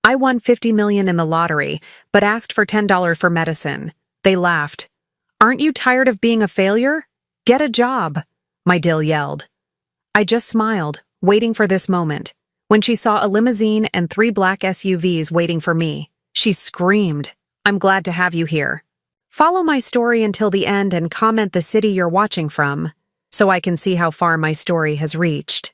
I won $50 million in the lottery, but asked for $10 for medicine. They laughed. Aren't you tired of being a failure? Get a job, my Dill yelled. I just smiled, waiting for this moment. When she saw a limousine and 3 black SUVs waiting for me, she screamed, I'm glad to have you here. Follow my story until the end and comment the city you're watching from, so I can see how far my story has reached.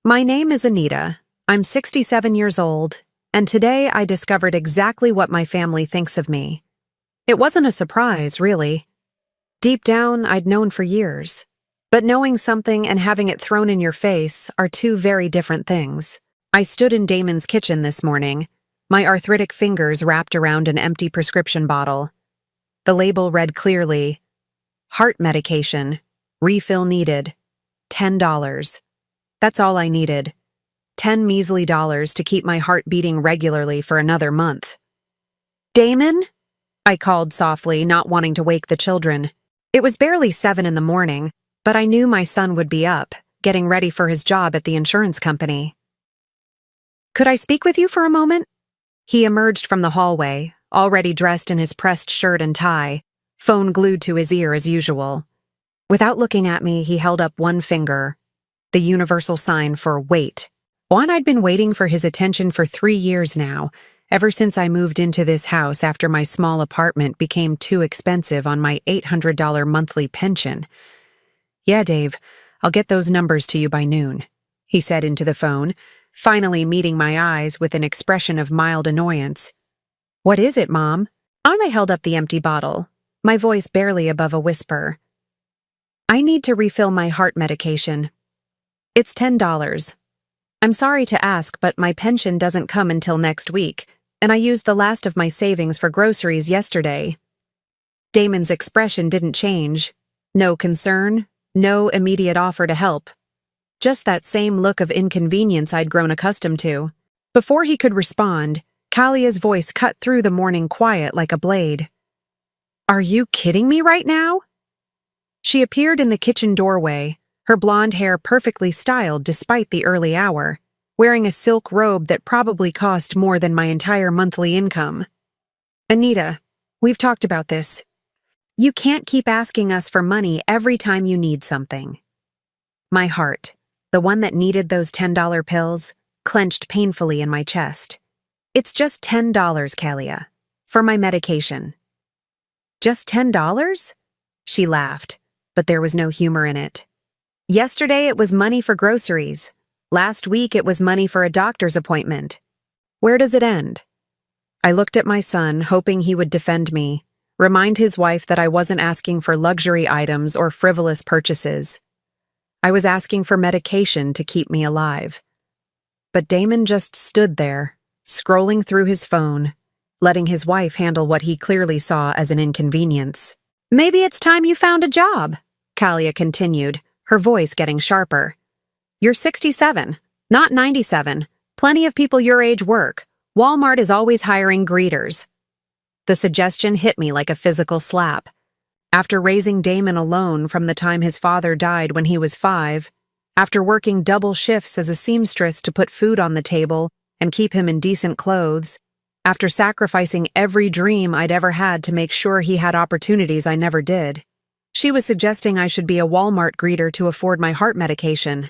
My name is Anita. I'm 67 years old, and today I discovered exactly what my family thinks of me. It wasn't a surprise, really. Deep down, I'd known for years. But knowing something and having it thrown in your face are two very different things. I stood in Damon's kitchen this morning, my arthritic fingers wrapped around an empty prescription bottle. The label read clearly, heart medication, refill needed, $10. That's all I needed. 10 measly dollars to keep my heart beating regularly for another month. Damon? I called softly, not wanting to wake the children. It was barely 7 in the morning, but I knew my son would be up, getting ready for his job at the insurance company. Could I speak with you for a moment? He emerged from the hallway, already dressed in his pressed shirt and tie, phone glued to his ear as usual. Without looking at me, he held up one finger, the universal sign for wait. One I'd been waiting for his attention for 3 years now, ever since I moved into this house after my small apartment became too expensive on my $800 monthly pension. Yeah, Dave, I'll get those numbers to you by noon, he said into the phone, finally meeting my eyes with an expression of mild annoyance. What is it, Mom? I held up the empty bottle, my voice barely above a whisper. I need to refill my heart medication. It's $10. I'm sorry to ask, but my pension doesn't come until next week, and I used the last of my savings for groceries yesterday. Damon's expression didn't change. No concern, no immediate offer to help. Just that same look of inconvenience I'd grown accustomed to. Before he could respond, Kalia's voice cut through the morning quiet like a blade. Are you kidding me right now? She appeared in the kitchen doorway, her blonde hair perfectly styled despite the early hour, wearing a silk robe that probably cost more than my entire monthly income. Anita, we've talked about this. You can't keep asking us for money every time you need something. My heart, the one that needed those $10 pills, clenched painfully in my chest. It's just $10, Kalia, for my medication. Just $10? She laughed, but there was no humor in it. Yesterday it was money for groceries. Last week it was money for a doctor's appointment. Where does it end? I looked at my son, hoping he would defend me, remind his wife that I wasn't asking for luxury items or frivolous purchases. I was asking for medication to keep me alive. But Damon just stood there, scrolling through his phone, letting his wife handle what he clearly saw as an inconvenience. Maybe it's time you found a job, Kalia continued, her voice getting sharper. You're 67, not 97. Plenty of people your age work. Walmart is always hiring greeters. The suggestion hit me like a physical slap. After raising Damon alone from the time his father died when he was 5, after working double shifts as a seamstress to put food on the table and keep him in decent clothes, after sacrificing every dream I'd ever had to make sure he had opportunities I never did, she was suggesting I should be a Walmart greeter to afford my heart medication.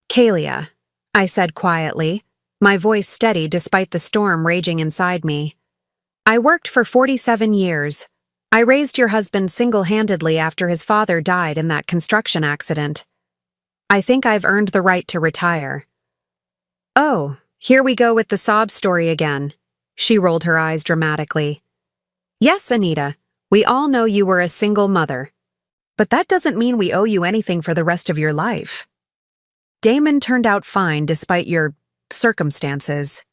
Kalia, I said quietly, my voice steady despite the storm raging inside me. I worked for 47 years. I raised your husband single-handedly after his father died in that construction accident. I think I've earned the right to retire. Oh, here we go with the sob story again. She rolled her eyes dramatically. Yes, Anita, we all know you were a single mother. But that doesn't mean we owe you anything for the rest of your life. Damon turned out fine despite your circumstances.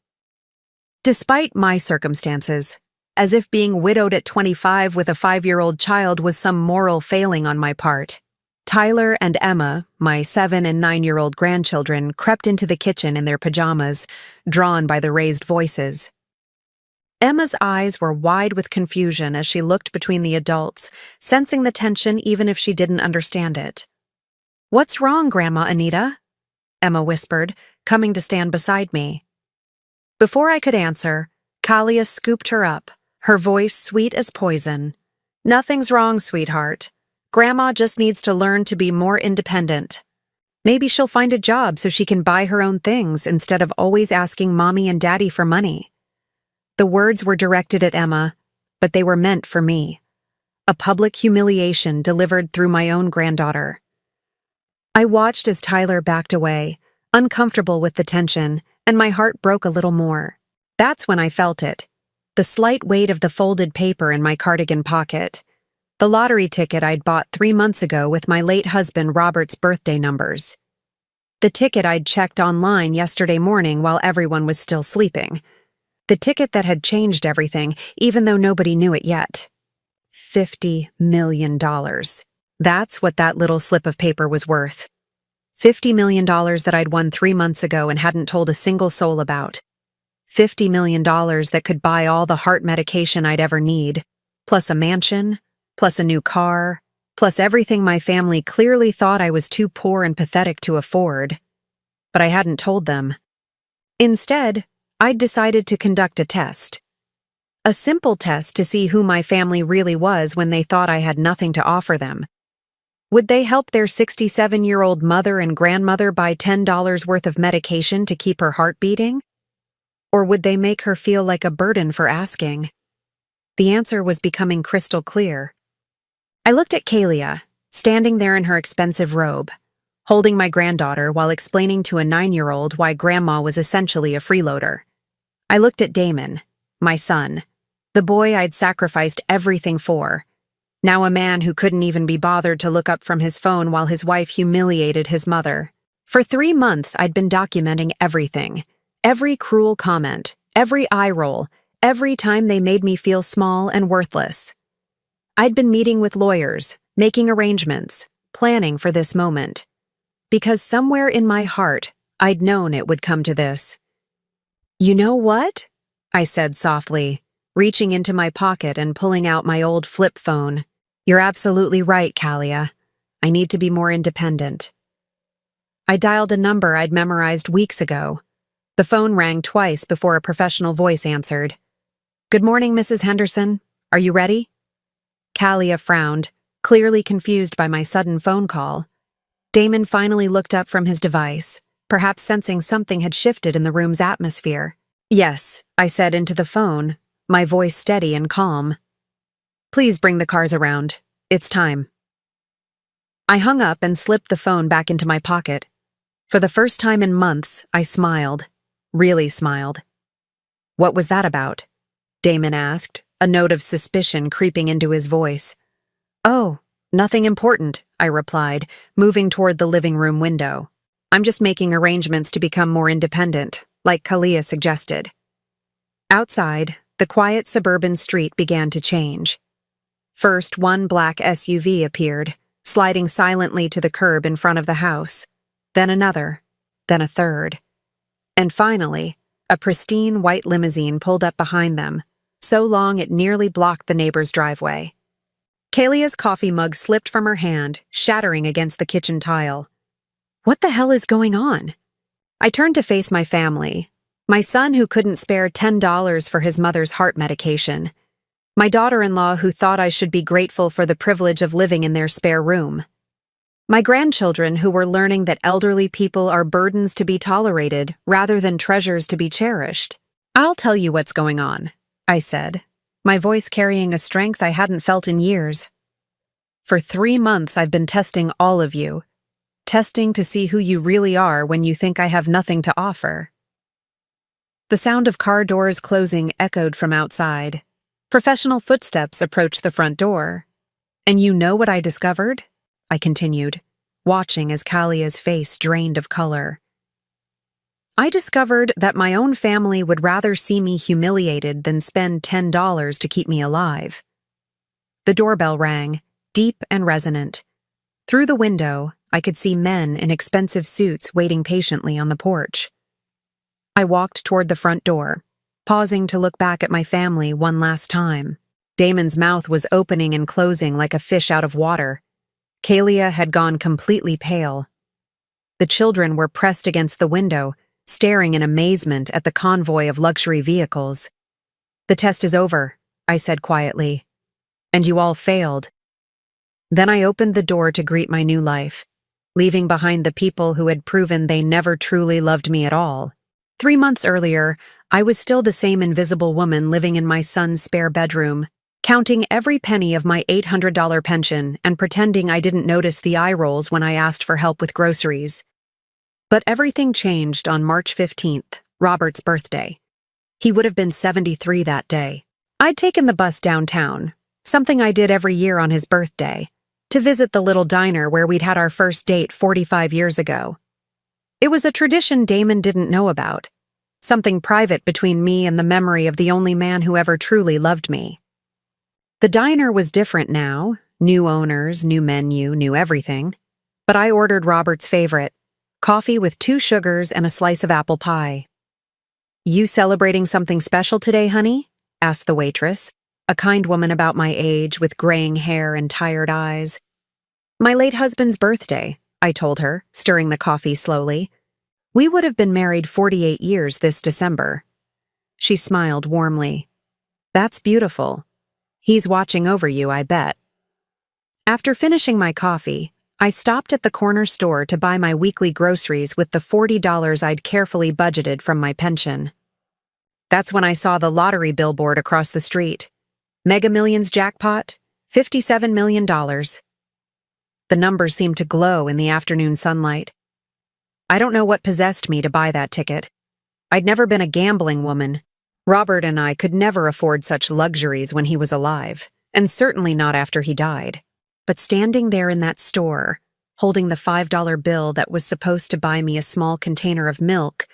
Despite my circumstances, as if being widowed at 25 with a 5-year-old child was some moral failing on my part. Tyler and Emma, my 7- and 9-year-old grandchildren, crept into the kitchen in their pajamas, drawn by the raised voices. Emma's eyes were wide with confusion as she looked between the adults, sensing the tension even if she didn't understand it. What's wrong, Grandma Anita? Emma whispered, coming to stand beside me. Before I could answer, Kalia scooped her up, her voice sweet as poison. "Nothing's wrong, sweetheart. Grandma just needs to learn to be more independent. Maybe she'll find a job so she can buy her own things instead of always asking Mommy and Daddy for money." The words were directed at Emma, but they were meant for me. A public humiliation delivered through my own granddaughter. I watched as Tyler backed away, uncomfortable with the tension, and my heart broke a little more. That's when I felt it. The slight weight of the folded paper in my cardigan pocket. The lottery ticket I'd bought 3 months ago with my late husband Robert's birthday numbers. The ticket I'd checked online yesterday morning while everyone was still sleeping. The ticket that had changed everything, even though nobody knew it yet. $50 million. That's what that little slip of paper was worth. $50 million that I'd won 3 months ago and hadn't told a single soul about. $50 million that could buy all the heart medication I'd ever need, plus a mansion, plus a new car, plus everything my family clearly thought I was too poor and pathetic to afford. But I hadn't told them. Instead, I'd decided to conduct a test. A simple test to see who my family really was when they thought I had nothing to offer them. Would they help their 67-year-old mother and grandmother buy $10 worth of medication to keep her heart beating? Or would they make her feel like a burden for asking? The answer was becoming crystal clear. I looked at Kalia, standing there in her expensive robe, holding my granddaughter while explaining to a 9-year-old why Grandma was essentially a freeloader. I looked at Damon, my son, the boy I'd sacrificed everything for, now a man who couldn't even be bothered to look up from his phone while his wife humiliated his mother. For 3 months, I'd been documenting everything. Every cruel comment, every eye roll, every time they made me feel small and worthless. I'd been meeting with lawyers, making arrangements, planning for this moment. Because somewhere in my heart, I'd known it would come to this. "You know what?" I said softly, reaching into my pocket and pulling out my old flip phone. "You're absolutely right, Kalia. I need to be more independent." I dialed a number I'd memorized weeks ago. The phone rang twice before a professional voice answered. "Good morning, Mrs. Henderson. Are you ready?" Kalia frowned, clearly confused by my sudden phone call. Damon finally looked up from his device, perhaps sensing something had shifted in the room's atmosphere. "Yes," I said into the phone, my voice steady and calm. "Please bring the cars around. It's time." I hung up and slipped the phone back into my pocket. For the first time in months, I smiled. Really smiled. "What was that about?" Damon asked, a note of suspicion creeping into his voice. "Oh, nothing important," I replied, moving toward the living room window. "I'm just making arrangements to become more independent, like Kalia suggested." Outside, the quiet suburban street began to change. First, one black SUV appeared, sliding silently to the curb in front of the house. Then another, then a third. And finally, a pristine white limousine pulled up behind them, so long it nearly blocked the neighbor's driveway. Kalia's coffee mug slipped from her hand, shattering against the kitchen tile. What the hell is going on? I turned to face my family. My son who couldn't spare $10 for his mother's heart medication. My daughter-in-law who thought I should be grateful for the privilege of living in their spare room. My grandchildren who were learning that elderly people are burdens to be tolerated rather than treasures to be cherished. "I'll tell you what's going on," I said, my voice carrying a strength I hadn't felt in years. "For 3 months I've been testing all of you. Testing to see who you really are when you think I have nothing to offer." The sound of car doors closing echoed from outside. Professional footsteps approached the front door. "And you know what I discovered?" I continued, watching as Kalia's face drained of color. "I discovered that my own family would rather see me humiliated than spend $10 to keep me alive." The doorbell rang, deep and resonant. Through the window, I could see men in expensive suits waiting patiently on the porch. I walked toward the front door, pausing to look back at my family one last time. Damon's mouth was opening and closing like a fish out of water. Kalia had gone completely pale. The children were pressed against the window, staring in amazement at the convoy of luxury vehicles. "The test is over," I said quietly. "And you all failed." Then I opened the door to greet my new life, leaving behind the people who had proven they never truly loved me at all. 3 months earlier, I was still the same invisible woman living in my son's spare bedroom, counting every penny of my $800 pension and pretending I didn't notice the eye rolls when I asked for help with groceries. But everything changed on March 15th, Robert's birthday. He would have been 73 that day. I'd taken the bus downtown, something I did every year on his birthday, to visit the little diner where we'd had our first date 45 years ago. It was a tradition Damon didn't know about, something private between me and the memory of the only man who ever truly loved me. The diner was different now, new owners, new menu, new everything. But I ordered Robert's favorite, coffee with 2 sugars and a slice of apple pie. "You celebrating something special today, honey?" asked the waitress, a kind woman about my age with graying hair and tired eyes. "My late husband's birthday," I told her, stirring the coffee slowly. "We would have been married 48 years this December." She smiled warmly. "That's beautiful. He's watching over you, I bet." After finishing my coffee, I stopped at the corner store to buy my weekly groceries with the $40 I'd carefully budgeted from my pension. That's when I saw the lottery billboard across the street. Mega Millions jackpot, $57 million. The numbers seemed to glow in the afternoon sunlight. I don't know what possessed me to buy that ticket. I'd never been a gambling woman. Robert and I could never afford such luxuries when he was alive, and certainly not after he died. But standing there in that store, holding the $5 bill that was supposed to buy me a small container of milk,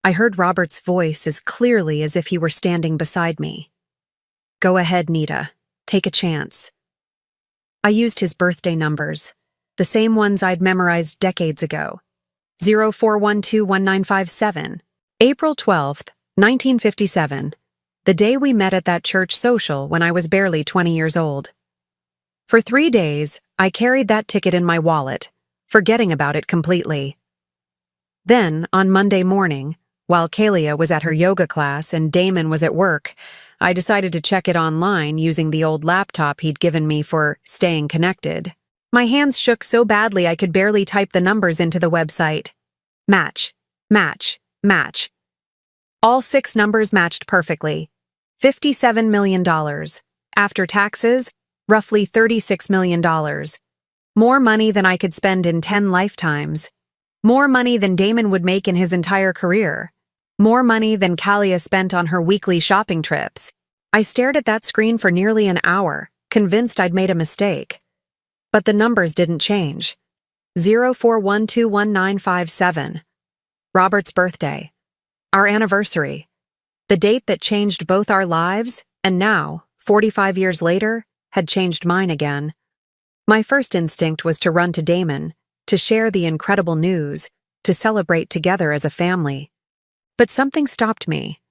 I heard Robert's voice as clearly as if he were standing beside me. "Go ahead, Nita. Take a chance." I used his birthday numbers, the same ones I'd memorized decades ago. 04121957, April 12th, 1957, the day we met at that church social when I was barely 20 years old. For 3 days, I carried that ticket in my wallet, forgetting about it completely. Then, on Monday morning, while Kalia was at her yoga class and Damon was at work, I decided to check it online using the old laptop he'd given me for staying connected. My hands shook so badly I could barely type the numbers into the website. Match, match, match. All 6 numbers matched perfectly. $57 million. After taxes, roughly $36 million. More money than I could spend in 10 lifetimes. More money than Damon would make in his entire career. More money than Kalia spent on her weekly shopping trips. I stared at that screen for nearly an hour, convinced I'd made a mistake. But the numbers didn't change. 04121957. Robert's birthday. Our anniversary. The date that changed both our lives, and now, 45 years later, had changed mine again. My first instinct was to run to Damon, to share the incredible news, to celebrate together as a family. But something stopped me.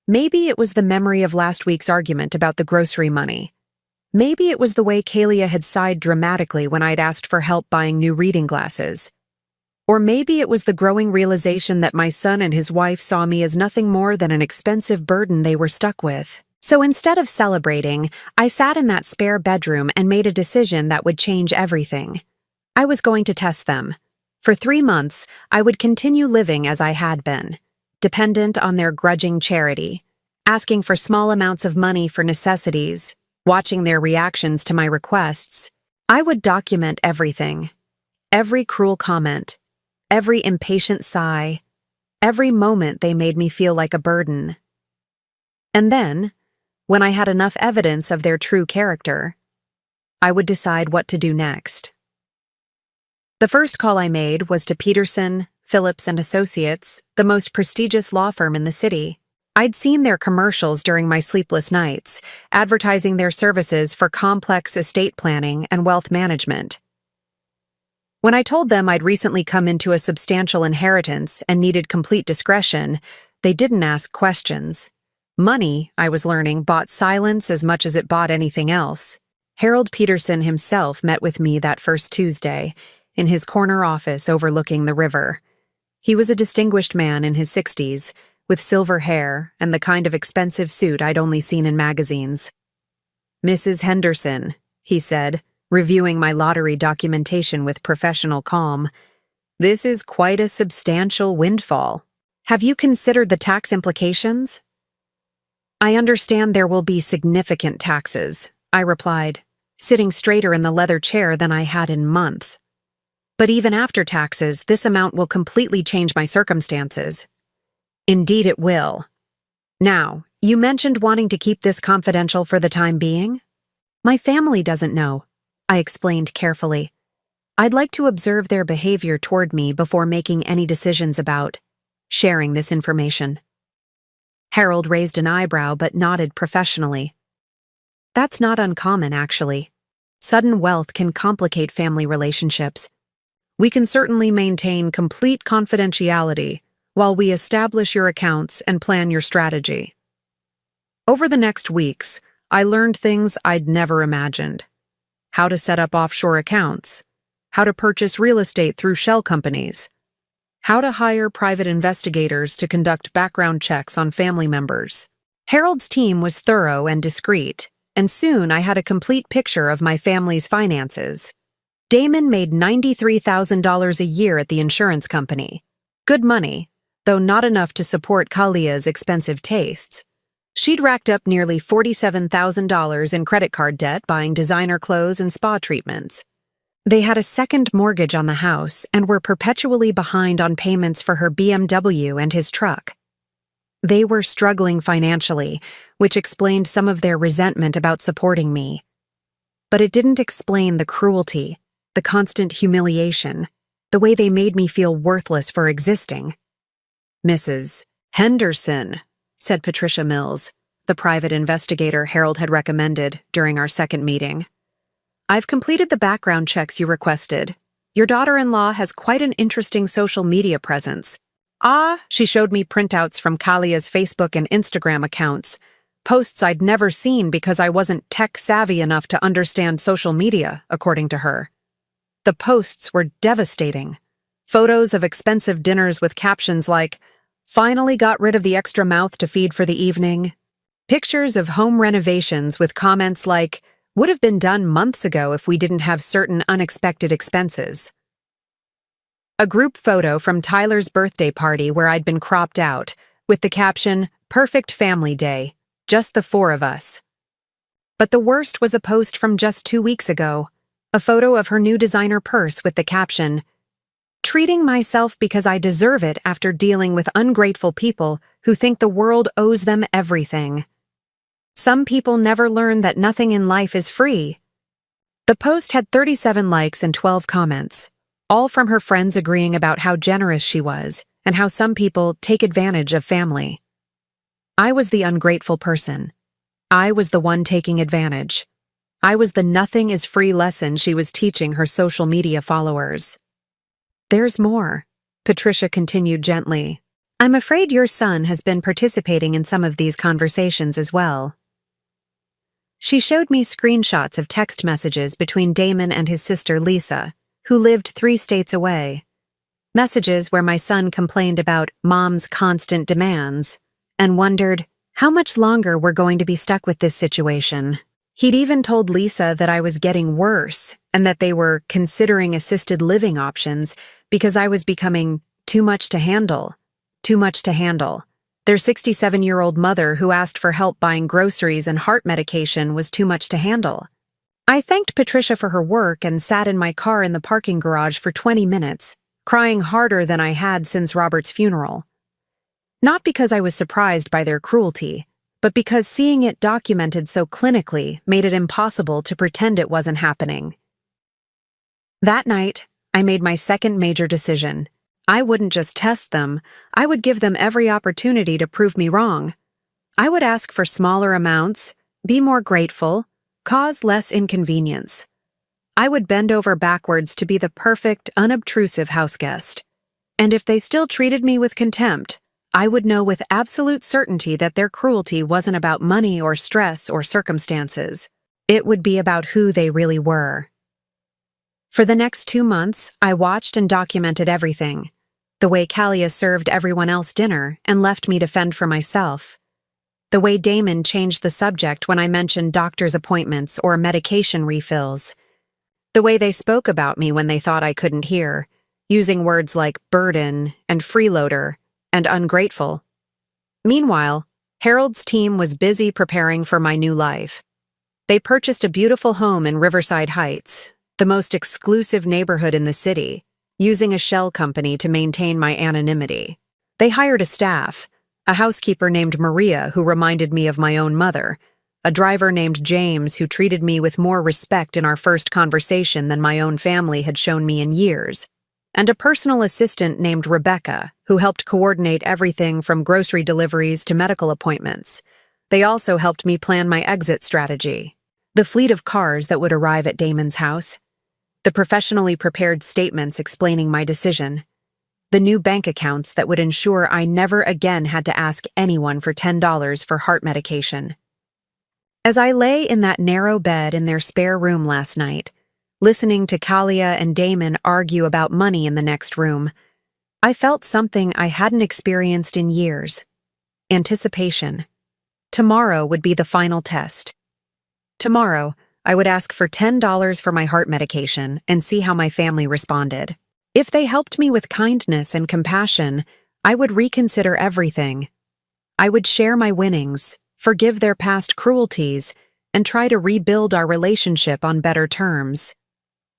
Maybe it was the memory of last week's argument about the grocery money. Maybe it was the way Kalia had sighed dramatically when I'd asked for help buying new reading glasses. Or maybe it was the growing realization that my son and his wife saw me as nothing more than an expensive burden they were stuck with. So instead of celebrating, I sat in that spare bedroom and made a decision that would change everything. I was going to test them. For 3 months, I would continue living as I had been, dependent on their grudging charity, asking for small amounts of money for necessities, watching their reactions to my requests. I would document everything. Every cruel comment, every impatient sigh, every moment they made me feel like a burden. And then, when I had enough evidence of their true character, I would decide what to do next. The first call I made was to Peterson, Phillips and Associates, the most prestigious law firm in the city. I'd seen their commercials during my sleepless nights, advertising their services for complex estate planning and wealth management. When I told them I'd recently come into a substantial inheritance and needed complete discretion, they didn't ask questions. Money, I was learning, bought silence as much as it bought anything else. Harold Peterson himself met with me that first Tuesday, in his corner office overlooking the river. He was a distinguished man in his 60s, with silver hair and the kind of expensive suit I'd only seen in magazines. "Mrs. Henderson," he said, reviewing my lottery documentation with professional calm, "this is quite a substantial windfall. Have you considered the tax implications?" "I understand there will be significant taxes," I replied, sitting straighter in the leather chair than I had in months. "But even after taxes, this amount will completely change my circumstances." "Indeed it will. Now, you mentioned wanting to keep this confidential for the time being?" "My family doesn't know," I explained carefully. "I'd like to observe their behavior toward me before making any decisions about sharing this information." Harold raised an eyebrow but nodded professionally. "That's not uncommon, actually. Sudden wealth can complicate family relationships. We can certainly maintain complete confidentiality while we establish your accounts and plan your strategy." Over the next weeks, I learned things I'd never imagined. How to set up offshore accounts, how to purchase real estate through shell companies, how to hire private investigators to conduct background checks on family members. Harold's team was thorough and discreet, and soon I had a complete picture of my family's finances. Damon made $93,000 a year at the insurance company. Good money, though not enough to support Kalia's expensive tastes. She'd racked up nearly $47,000 in credit card debt buying designer clothes and spa treatments. They had a second mortgage on the house and were perpetually behind on payments for her BMW and his truck. They were struggling financially, which explained some of their resentment about supporting me. But it didn't explain the cruelty, the constant humiliation, the way they made me feel worthless for existing. "Mrs. Henderson," said Patricia Mills, the private investigator Harold had recommended during our second meeting. "I've completed the background checks you requested. Your daughter-in-law has quite an interesting social media presence." She showed me printouts from Kalia's Facebook and Instagram accounts, posts I'd never seen because I wasn't tech-savvy enough to understand social media, according to her. The posts were devastating. Photos of expensive dinners with captions like, "Finally got rid of the extra mouth to feed for the evening." Pictures of home renovations with comments like, "Would have been done months ago if we didn't have certain unexpected expenses." A group photo from Tyler's birthday party where I'd been cropped out, with the caption, "Perfect family day, just the four of us." But the worst was a post from just 2 weeks ago, a photo of her new designer purse with the caption, "Treating myself because I deserve it after dealing with ungrateful people who think the world owes them everything. Some people never learn that nothing in life is free." The post had 37 likes and 12 comments, all from her friends agreeing about how generous she was and how some people take advantage of family. I was the ungrateful person. I was the one taking advantage. I was the nothing is free lesson she was teaching her social media followers. "There's more," Patricia continued gently. "I'm afraid your son has been participating in some of these conversations as well." She showed me screenshots of text messages between Damon and his sister Lisa, who lived 3 states away. Messages where my son complained about Mom's constant demands and wondered how much longer we're going to be stuck with this situation. He'd even told Lisa that I was getting worse and that they were considering assisted living options because I was becoming too much to handle. Too much to handle. Their 67-year-old mother who asked for help buying groceries and heart medication was too much to handle. I thanked Patricia for her work and sat in my car in the parking garage for 20 minutes, crying harder than I had since Robert's funeral. Not because I was surprised by their cruelty, but because seeing it documented so clinically made it impossible to pretend it wasn't happening. That night, I made my second major decision. I wouldn't just test them, I would give them every opportunity to prove me wrong. I would ask for smaller amounts, be more grateful, cause less inconvenience. I would bend over backwards to be the perfect, unobtrusive houseguest. And if they still treated me with contempt, I would know with absolute certainty that their cruelty wasn't about money or stress or circumstances. It would be about who they really were. For the next 2 months, I watched and documented everything. The way Kalia served everyone else dinner and left me to fend for myself. The way Damon changed the subject when I mentioned doctor's appointments or medication refills. The way they spoke about me when they thought I couldn't hear, using words like burden and freeloader and ungrateful. Meanwhile, Harold's team was busy preparing for my new life. They purchased a beautiful home in Riverside Heights, the most exclusive neighborhood in the city, using a shell company to maintain my anonymity. They hired a staff, a housekeeper named Maria who reminded me of my own mother, a driver named James who treated me with more respect in our first conversation than my own family had shown me in years, and a personal assistant named Rebecca who helped coordinate everything from grocery deliveries to medical appointments. They also helped me plan my exit strategy, the fleet of cars that would arrive at Damon's house, the professionally prepared statements explaining my decision, the new bank accounts that would ensure I never again had to ask anyone for $10 for heart medication. As I lay in that narrow bed in their spare room last night, listening to Kalia and Damon argue about money in the next room, I felt something I hadn't experienced in years. Anticipation. Tomorrow would be the final test. Tomorrow, I would ask for $10 for my heart medication and see how my family responded. If they helped me with kindness and compassion, I would reconsider everything. I would share my winnings, forgive their past cruelties, and try to rebuild our relationship on better terms.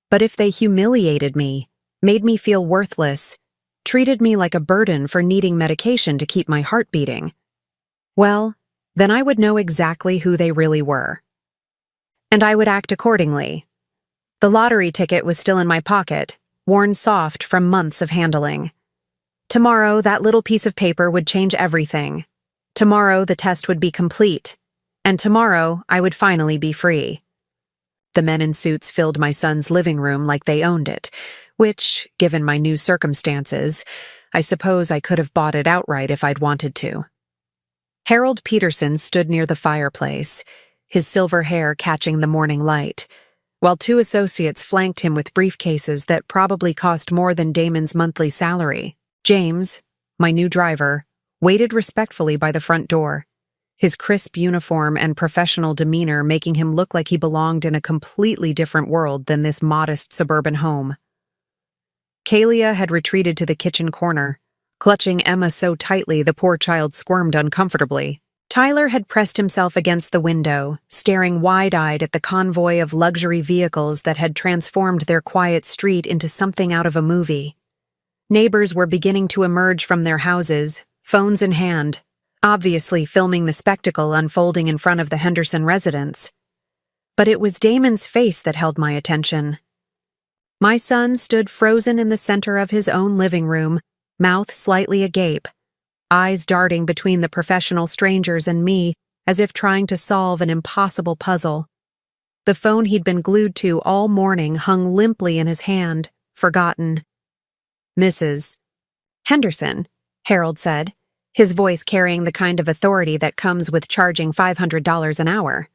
But if they humiliated me, made me feel worthless, treated me like a burden for needing medication to keep my heart beating, well, then I would know exactly who they really were. And I would act accordingly. The lottery ticket was still in my pocket, worn soft from months of handling. Tomorrow, that little piece of paper would change everything. Tomorrow, the test would be complete. And tomorrow, I would finally be free. The men in suits filled my son's living room like they owned it, which, given my new circumstances, I suppose I could have bought it outright if I'd wanted to. Harold Peterson stood near the fireplace, his silver hair catching the morning light, while two associates flanked him with briefcases that probably cost more than Damon's monthly salary. James, my new driver, waited respectfully by the front door, his crisp uniform and professional demeanor making him look like he belonged in a completely different world than this modest suburban home. Kalia had retreated to the kitchen corner, clutching Emma so tightly the poor child squirmed uncomfortably. Tyler had pressed himself against the window, staring wide-eyed at the convoy of luxury vehicles that had transformed their quiet street into something out of a movie. Neighbors were beginning to emerge from their houses, phones in hand, obviously filming the spectacle unfolding in front of the Henderson residence. But it was Damon's face that held my attention. My son stood frozen in the center of his own living room, mouth slightly agape, eyes darting between the professional strangers and me as if trying to solve an impossible puzzle. The phone he'd been glued to all morning hung limply in his hand, forgotten. "Mrs. Henderson," Harold said, his voice carrying the kind of authority that comes with charging $500 an hour.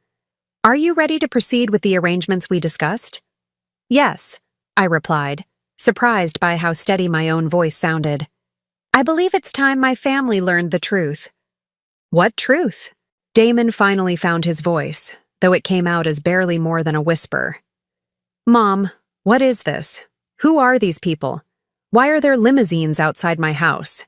"Are you ready to proceed with the arrangements we discussed?" "Yes," I replied, surprised by how steady my own voice sounded. "I believe it's time my family learned the truth." "What truth?" Damon finally found his voice, though it came out as barely more than a whisper. "Mom, what is this? Who are these people? Why are there limousines outside my house?"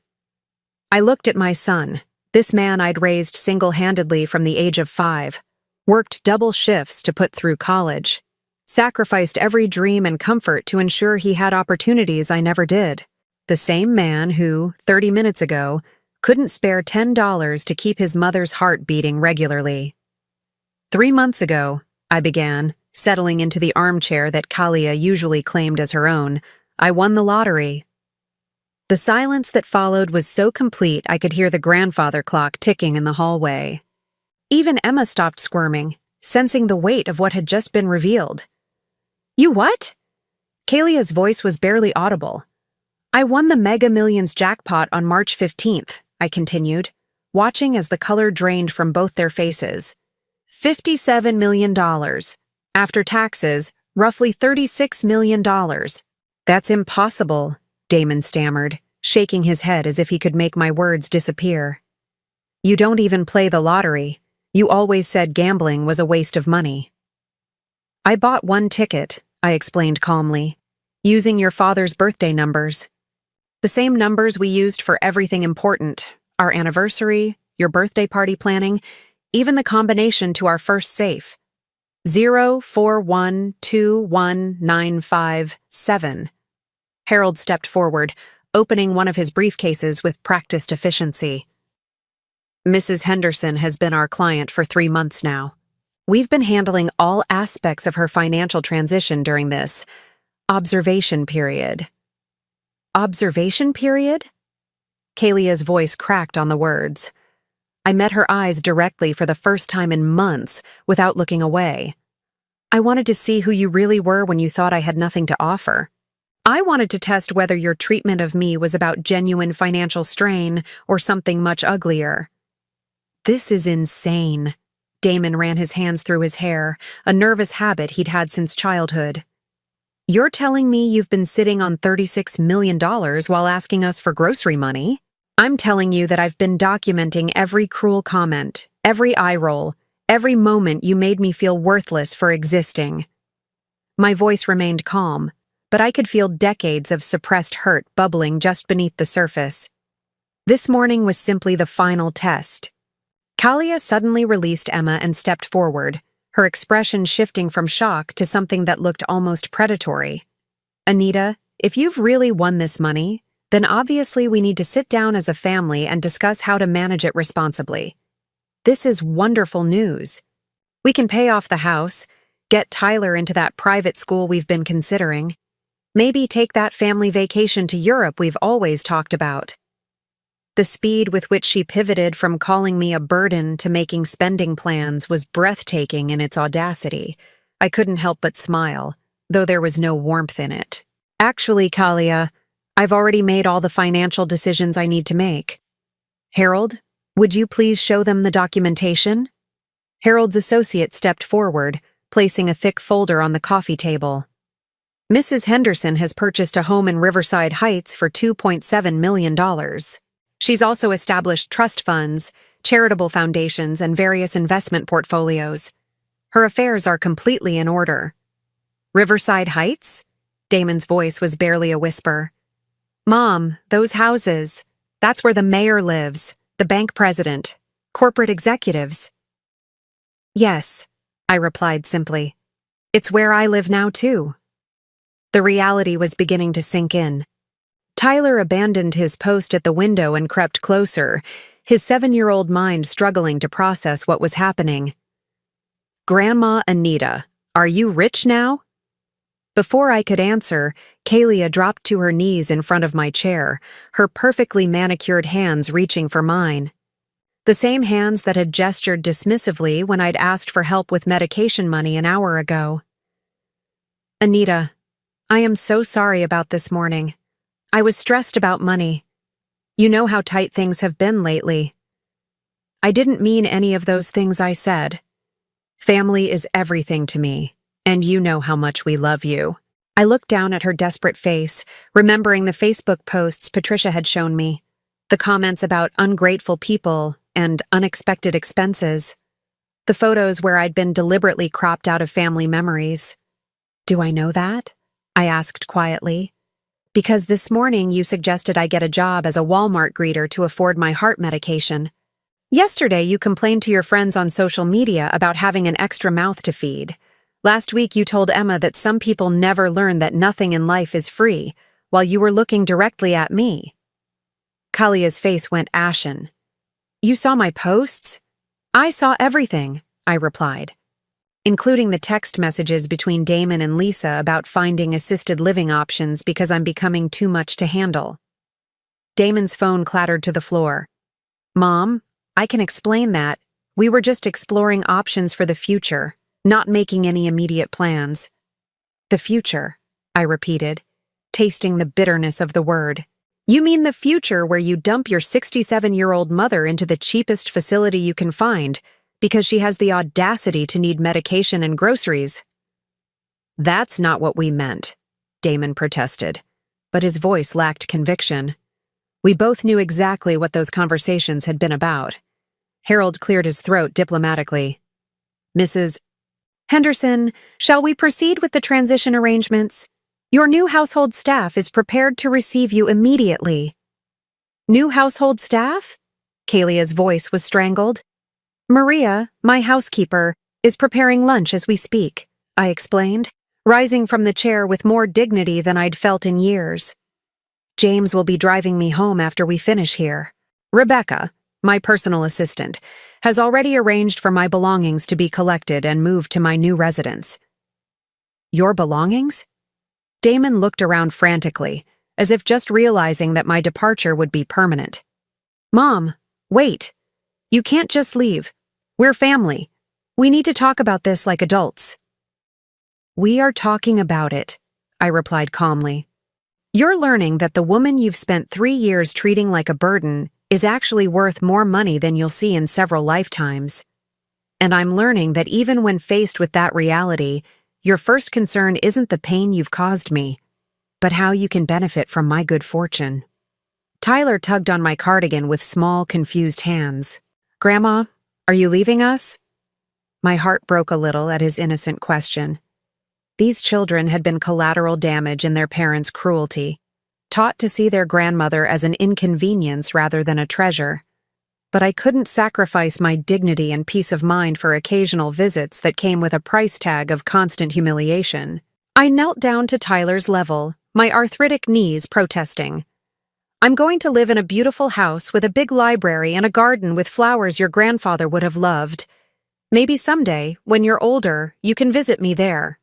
I looked at my son, this man I'd raised single-handedly from the age of 5, worked double shifts to put through college, sacrificed every dream and comfort to ensure he had opportunities I never did. The same man who, 30 minutes ago, couldn't spare $10 to keep his mother's heart beating regularly. 3 months ago, I began, settling into the armchair that Kalia usually claimed as her own, I won the lottery. The silence that followed was so complete I could hear the grandfather clock ticking in the hallway. Even Emma stopped squirming, sensing the weight of what had just been revealed. "You what?" Kalia's voice was barely audible. "I won the Mega Millions jackpot on March 15th, I continued, watching as the color drained from both their faces. $57 million. After taxes, roughly $36 million. "That's impossible," Damon stammered, shaking his head as if he could make my words disappear. You don't even play the lottery. You always said gambling was a waste of money. I bought one ticket, I explained calmly, using your father's birthday numbers. The same numbers we used for everything important, our anniversary, your birthday party planning, even the combination to our first safe. 0412195-7. Harold stepped forward, opening one of his briefcases with practiced efficiency. Mrs. Henderson has been our client for 3 months now. We've been handling all aspects of her financial transition during this observation period. Observation period? Kalia's voice cracked on the words. I met her eyes directly for the first time in months without looking away. I wanted to see who you really were when you thought I had nothing to offer. I wanted to test whether your treatment of me was about genuine financial strain or something much uglier. This is insane. Damon ran his hands through his hair, a nervous habit he'd had since childhood. You're telling me you've been sitting on $36 million while asking us for grocery money? I'm telling you that I've been documenting every cruel comment, every eye roll, every moment you made me feel worthless for existing. My voice remained calm, but I could feel decades of suppressed hurt bubbling just beneath the surface. This morning was simply the final test. Kalia suddenly released Emma and stepped forward, her expression shifting from shock to something that looked almost predatory. Anita, if you've really won this money, then obviously we need to sit down as a family and discuss how to manage it responsibly. This is wonderful news. We can pay off the house, get Tyler into that private school we've been considering, maybe take that family vacation to Europe we've always talked about. The speed with which she pivoted from calling me a burden to making spending plans was breathtaking in its audacity. I couldn't help but smile, though there was no warmth in it. Actually, Kalia, I've already made all the financial decisions I need to make. Harold, would you please show them the documentation? Harold's associate stepped forward, placing a thick folder on the coffee table. Mrs. Henderson has purchased a home in Riverside Heights for $2.7 million. She's also established trust funds, charitable foundations, and various investment portfolios. Her affairs are completely in order. Riverside Heights? Damon's voice was barely a whisper. Mom, those houses. That's where the mayor lives, the bank president, corporate executives. Yes, I replied simply. It's where I live now, too. The reality was beginning to sink in. Tyler abandoned his post at the window and crept closer, his 7-year-old mind struggling to process what was happening. Grandma Anita, are you rich now? Before I could answer, Kalia dropped to her knees in front of my chair, her perfectly manicured hands reaching for mine. The same hands that had gestured dismissively when I'd asked for help with medication money an hour ago. Anita, I am so sorry about this morning. I was stressed about money. You know how tight things have been lately. I didn't mean any of those things I said. Family is everything to me, and you know how much we love you. I looked down at her desperate face, remembering the Facebook posts Patricia had shown me, the comments about ungrateful people and unexpected expenses, the photos where I'd been deliberately cropped out of family memories. Do I know that? I asked quietly. Because this morning you suggested I get a job as a Walmart greeter to afford my heart medication. Yesterday you complained to your friends on social media about having an extra mouth to feed. Last week you told Emma that some people never learn that nothing in life is free, while you were looking directly at me. Kalia's face went ashen. You saw my posts? I saw everything, I replied, including the text messages between Damon and Lisa about finding assisted living options because I'm becoming too much to handle. Damon's phone clattered to the floor. Mom, I can explain that. We were just exploring options for the future, not making any immediate plans. The future, I repeated, tasting the bitterness of the word. You mean the future where you dump your 67-year-old mother into the cheapest facility you can find, because she has the audacity to need medication and groceries. That's not what we meant, Damon protested, but his voice lacked conviction. We both knew exactly what those conversations had been about. Harold cleared his throat diplomatically. Mrs. Henderson, shall we proceed with the transition arrangements? Your new household staff is prepared to receive you immediately. New household staff? Kalia's voice was strangled. Maria, my housekeeper, is preparing lunch as we speak, I explained, rising from the chair with more dignity than I'd felt in years. James will be driving me home after we finish here. Rebecca, my personal assistant, has already arranged for my belongings to be collected and moved to my new residence. Your belongings? Damon looked around frantically, as if just realizing that my departure would be permanent. Mom, wait. You can't just leave. We're family. We need to talk about this like adults. We are talking about it, I replied calmly. You're learning that the woman you've spent 3 years treating like a burden is actually worth more money than you'll see in several lifetimes. And I'm learning that even when faced with that reality, your first concern isn't the pain you've caused me, but how you can benefit from my good fortune. Tyler tugged on my cardigan with small, confused hands. Grandma, are you leaving us? My heart broke a little at his innocent question. These children had been collateral damage in their parents' cruelty, taught to see their grandmother as an inconvenience rather than a treasure. But I couldn't sacrifice my dignity and peace of mind for occasional visits that came with a price tag of constant humiliation. I knelt down to Tyler's level, my arthritic knees protesting. I'm going to live in a beautiful house with a big library and a garden with flowers your grandfather would have loved. Maybe someday, when you're older, you can visit me there.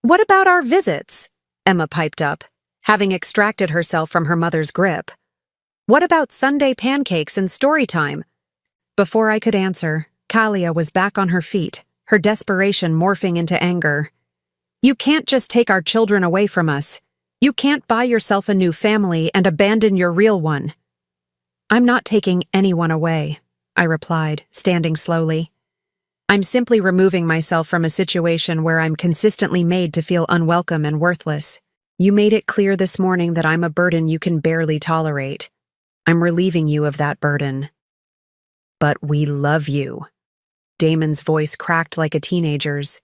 What about our visits? Emma piped up, having extracted herself from her mother's grip. What about Sunday pancakes and story time? Before I could answer, Kalia was back on her feet, her desperation morphing into anger. You can't just take our children away from us. You can't buy yourself a new family and abandon your real one. I'm not taking anyone away, I replied, standing slowly. I'm simply removing myself from a situation where I'm consistently made to feel unwelcome and worthless. You made it clear this morning that I'm a burden you can barely tolerate. I'm relieving you of that burden. But we love you. Damon's voice cracked like a teenager's.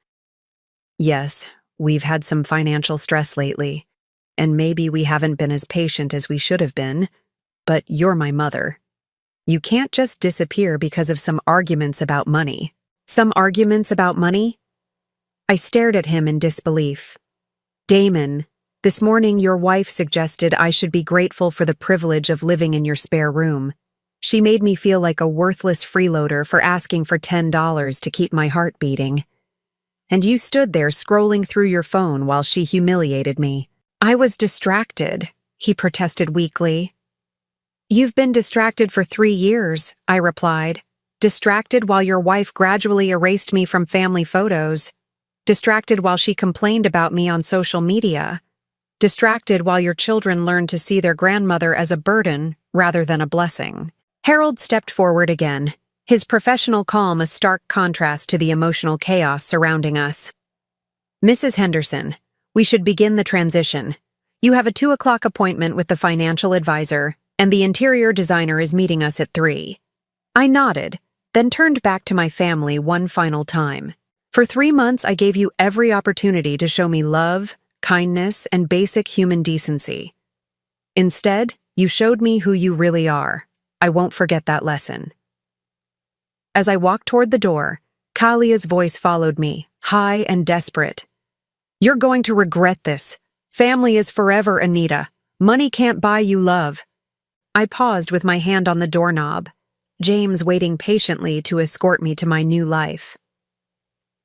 Yes, we've had some financial stress lately, and maybe we haven't been as patient as we should have been, but you're my mother. You can't just disappear because of some arguments about money. Some arguments about money? I stared at him in disbelief. Damon, this morning your wife suggested I should be grateful for the privilege of living in your spare room. She made me feel like a worthless freeloader for asking for $10 to keep my heart beating. And you stood there scrolling through your phone while she humiliated me. I was distracted, he protested weakly. You've been distracted for 3 years, I replied. Distracted while your wife gradually erased me from family photos. Distracted while she complained about me on social media. Distracted while your children learned to see their grandmother as a burden rather than a blessing. Harold stepped forward again, his professional calm a stark contrast to the emotional chaos surrounding us. Mrs. Henderson, we should begin the transition. You have a 2 o'clock appointment with the financial advisor, and the interior designer is meeting us at 3. I nodded, then turned back to my family one final time. For 3 months, I gave you every opportunity to show me love, kindness, and basic human decency. Instead, you showed me who you really are. I won't forget that lesson. As I walked toward the door, Kalia's voice followed me, high and desperate. You're going to regret this. Family is forever, Anita. Money can't buy you love. I paused with my hand on the doorknob, James waiting patiently to escort me to my new life.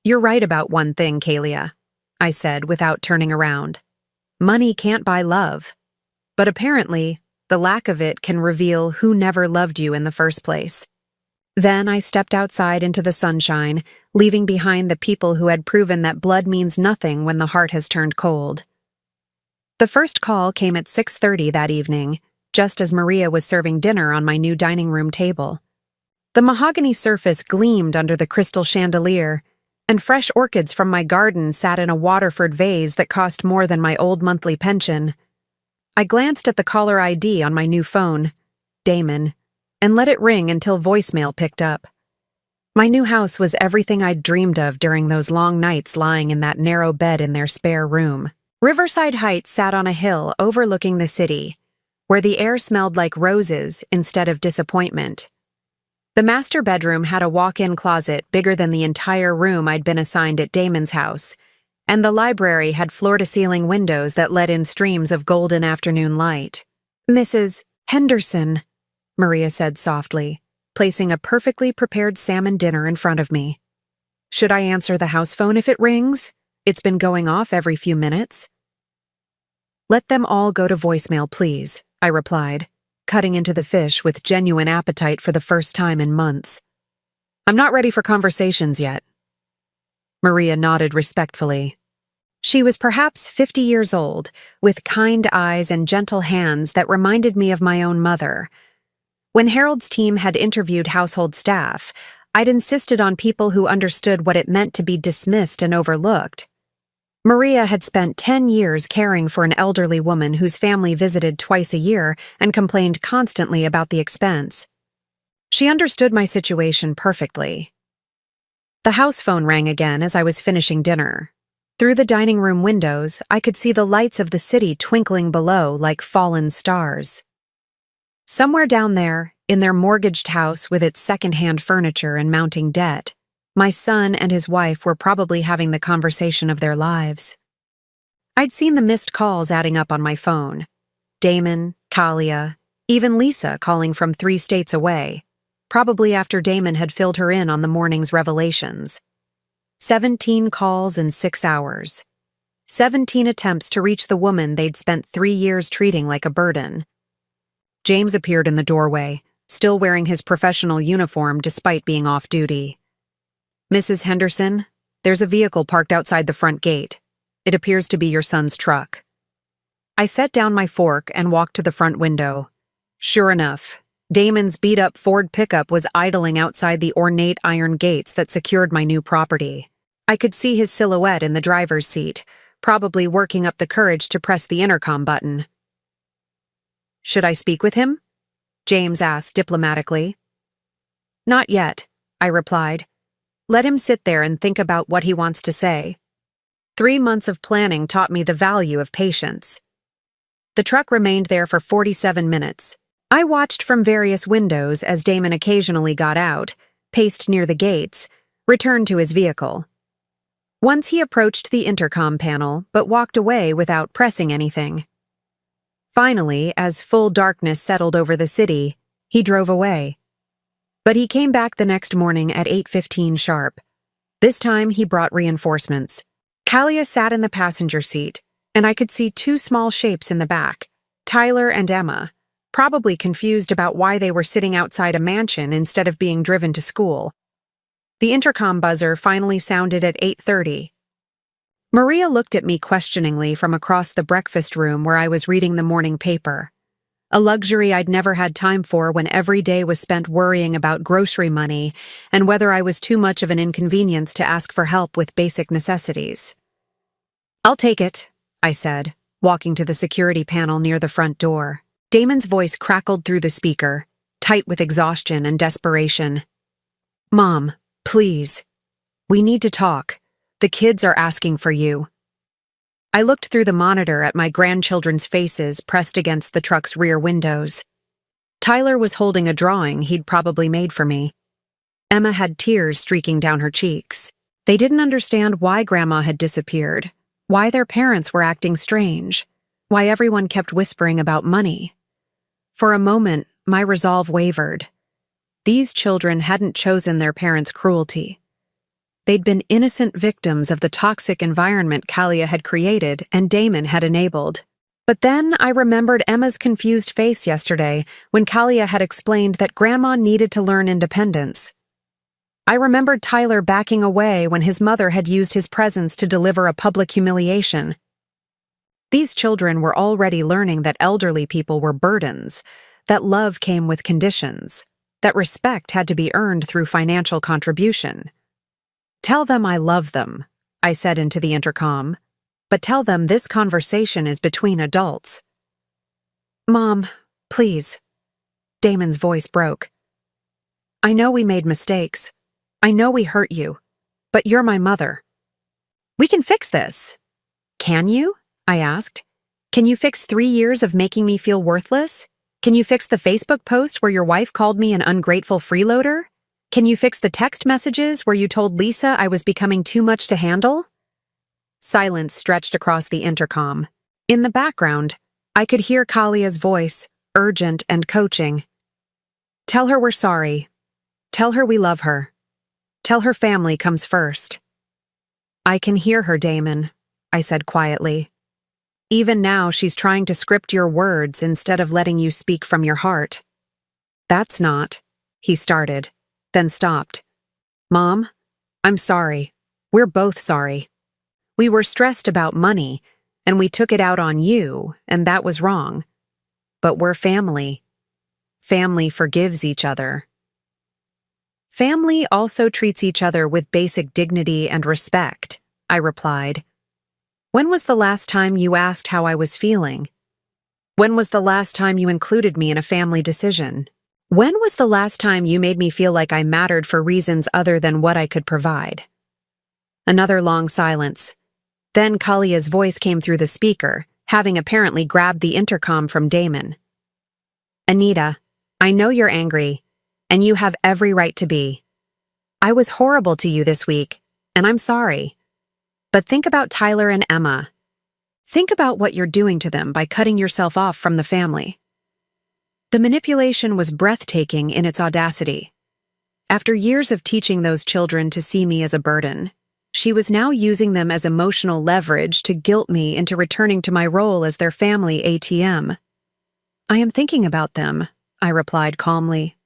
You're right about one thing, Kalia, I said without turning around. Money can't buy love. But apparently, the lack of it can reveal who never loved you in the first place. Then I stepped outside into the sunshine, leaving behind the people who had proven that blood means nothing when the heart has turned cold. The first call came at 6:30 that evening, just as Maria was serving dinner on my new dining room table. The mahogany surface gleamed under the crystal chandelier, and fresh orchids from my garden sat in a Waterford vase that cost more than my old monthly pension. I glanced at the caller ID on my new phone, Damon, and let it ring until voicemail picked up. My new house was everything I'd dreamed of during those long nights lying in that narrow bed in their spare room. Riverside Heights sat on a hill overlooking the city, where the air smelled like roses instead of disappointment. The master bedroom had a walk-in closet bigger than the entire room I'd been assigned at Damon's house, and the library had floor-to-ceiling windows that let in streams of golden afternoon light. "Mrs. Henderson," Maria said softly, placing a perfectly prepared salmon dinner in front of me. "Should I answer the house phone if it rings? It's been going off every few minutes." "Let them all go to voicemail, please," I replied, cutting into the fish with genuine appetite for the first time in months. "I'm not ready for conversations yet." Maria nodded respectfully. She was perhaps 50 years old, with kind eyes and gentle hands that reminded me of my own mother. When Harold's team had interviewed household staff, I'd insisted on people who understood what it meant to be dismissed and overlooked. Maria had spent 10 years caring for an elderly woman whose family visited twice a year and complained constantly about the expense. She understood my situation perfectly. The house phone rang again as I was finishing dinner. Through the dining room windows, I could see the lights of the city twinkling below like fallen stars. Somewhere down there, in their mortgaged house with its second-hand furniture and mounting debt, my son and his wife were probably having the conversation of their lives. I'd seen the missed calls adding up on my phone. Damon, Kalia, even Lisa calling from 3 states away, probably after Damon had filled her in on the morning's revelations. 17 calls in 6 hours. 17 attempts to reach the woman they'd spent 3 years treating like a burden. James appeared in the doorway, still wearing his professional uniform despite being off duty. "Mrs. Henderson, there's a vehicle parked outside the front gate. It appears to be your son's truck." I set down my fork and walked to the front window. Sure enough, Damon's beat-up Ford pickup was idling outside the ornate iron gates that secured my new property. I could see his silhouette in the driver's seat, probably working up the courage to press the intercom button. "Should I speak with him?" James asked diplomatically. "Not yet," I replied. "Let him sit there and think about what he wants to say." 3 months of planning taught me the value of patience. The truck remained there for 47 minutes. I watched from various windows as Damon occasionally got out, paced near the gates, returned to his vehicle. Once he approached the intercom panel, but walked away without pressing anything. Finally, as full darkness settled over the city, he drove away. But he came back the next morning at 8:15 sharp. This time he brought reinforcements. Kalia sat in the passenger seat, and I could see 2 small shapes in the back, Tyler and Emma, probably confused about why they were sitting outside a mansion instead of being driven to school. The intercom buzzer finally sounded at 8:30. Maria looked at me questioningly from across the breakfast room where I was reading the morning paper, a luxury I'd never had time for when every day was spent worrying about grocery money and whether I was too much of an inconvenience to ask for help with basic necessities. "I'll take it," I said, walking to the security panel near the front door. Damon's voice crackled through the speaker, tight with exhaustion and desperation. "Mom, please. We need to talk. The kids are asking for you." I looked through the monitor at my grandchildren's faces pressed against the truck's rear windows. Tyler was holding a drawing he'd probably made for me. Emma had tears streaking down her cheeks. They didn't understand why Grandma had disappeared, why their parents were acting strange, why everyone kept whispering about money. For a moment, my resolve wavered. These children hadn't chosen their parents' cruelty. They'd been innocent victims of the toxic environment Kalia had created and Damon had enabled. But then I remembered Emma's confused face yesterday when Kalia had explained that Grandma needed to learn independence. I remembered Tyler backing away when his mother had used his presence to deliver a public humiliation. These children were already learning that elderly people were burdens, that love came with conditions, that respect had to be earned through financial contribution. "Tell them I love them," I said into the intercom, "but tell them this conversation is between adults." Mom, please. Damon's voice broke. I know we made mistakes. I know we hurt you. But you're my mother. We can fix this. Can you? I asked. Can you fix 3 years of making me feel worthless? Can you fix the Facebook post where your wife called me an ungrateful freeloader? Can you fix the text messages where you told Lisa I was becoming too much to handle? Silence stretched across the intercom. In the background, I could hear Kalia's voice, urgent and coaching. Tell her we're sorry. Tell her we love her. Tell her family comes first. I can hear her, Damon, I said quietly. Even now, she's trying to script your words instead of letting you speak from your heart. That's not, he started, then stopped. Mom, I'm sorry. We're both sorry. We were stressed about money, and we took it out on you, and that was wrong. But we're family. Family forgives each other. Family also treats each other with basic dignity and respect, I replied. When was the last time you asked how I was feeling? When was the last time you included me in a family decision? When was the last time you made me feel like I mattered for reasons other than what I could provide? Another long silence. Then Kalia's voice came through the speaker, having apparently grabbed the intercom from Damon. Anita, I know you're angry, and you have every right to be. I was horrible to you this week, and I'm sorry. But think about Tyler and Emma. Think about what you're doing to them by cutting yourself off from the family. The manipulation was breathtaking in its audacity. After years of teaching those children to see me as a burden, she was now using them as emotional leverage to guilt me into returning to my role as their family ATM. I am thinking about them, I replied calmly.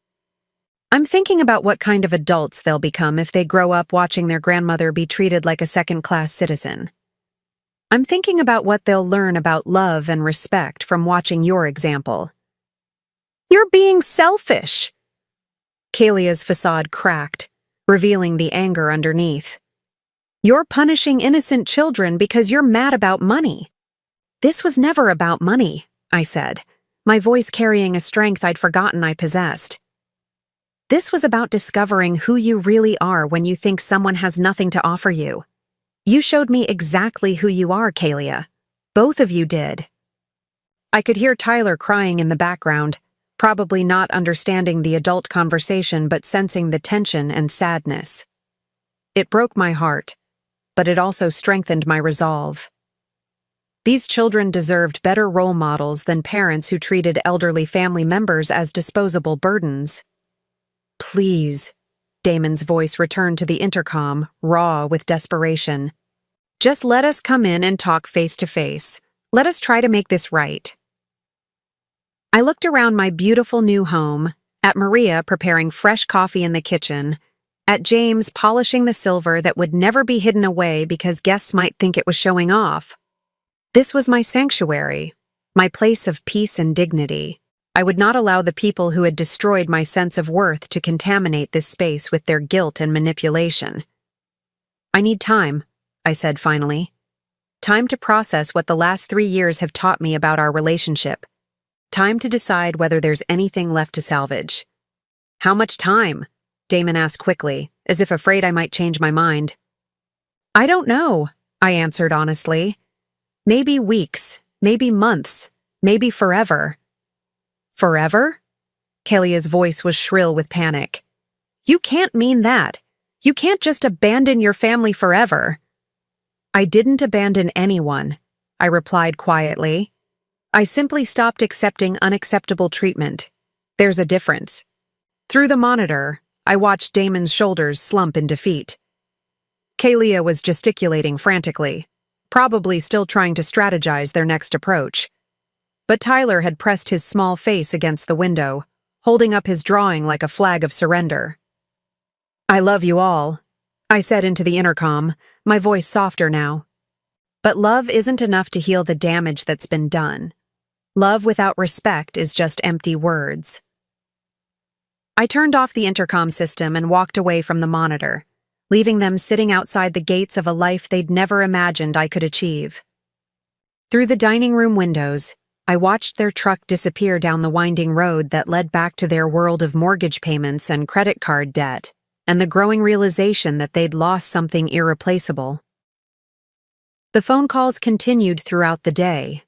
I'm thinking about what kind of adults they'll become if they grow up watching their grandmother be treated like a second-class citizen. I'm thinking about what they'll learn about love and respect from watching your example. You're being selfish! Kalia's facade cracked, revealing the anger underneath. You're punishing innocent children because you're mad about money. This was never about money, I said, my voice carrying a strength I'd forgotten I possessed. This was about discovering who you really are when you think someone has nothing to offer you. You showed me exactly who you are, Kalia. Both of you did. I could hear Tyler crying in the background, probably not understanding the adult conversation but sensing the tension and sadness. It broke my heart, but it also strengthened my resolve. These children deserved better role models than parents who treated elderly family members as disposable burdens. Please, Damon's voice returned to the intercom, raw with desperation. Just let us come in and talk face to face. Let us try to make this right. I looked around my beautiful new home, at Maria preparing fresh coffee in the kitchen, at James polishing the silver that would never be hidden away because guests might think it was showing off. This was my sanctuary, my place of peace and dignity. I would not allow the people who had destroyed my sense of worth to contaminate this space with their guilt and manipulation. I need time, I said finally. Time to process what the last 3 years have taught me about our relationship. Time to decide whether there's anything left to salvage. How much time? Damon asked quickly, as if afraid I might change my mind. I don't know, I answered honestly. Maybe weeks, maybe months, maybe forever. Forever? Kalia's voice was shrill with panic. You can't mean that. You can't just abandon your family forever. I didn't abandon anyone, I replied quietly. I simply stopped accepting unacceptable treatment. There's a difference. Through the monitor, I watched Damon's shoulders slump in defeat. Kalia was gesticulating frantically, probably still trying to strategize their next approach. But Tyler had pressed his small face against the window, holding up his drawing like a flag of surrender. I love you all, I said into the intercom, my voice softer now. But love isn't enough to heal the damage that's been done. Love without respect is just empty words. I turned off the intercom system and walked away from the monitor, leaving them sitting outside the gates of a life they'd never imagined I could achieve. Through the dining room windows, I watched their truck disappear down the winding road that led back to their world of mortgage payments and credit card debt, and the growing realization that they'd lost something irreplaceable. The phone calls continued throughout the day.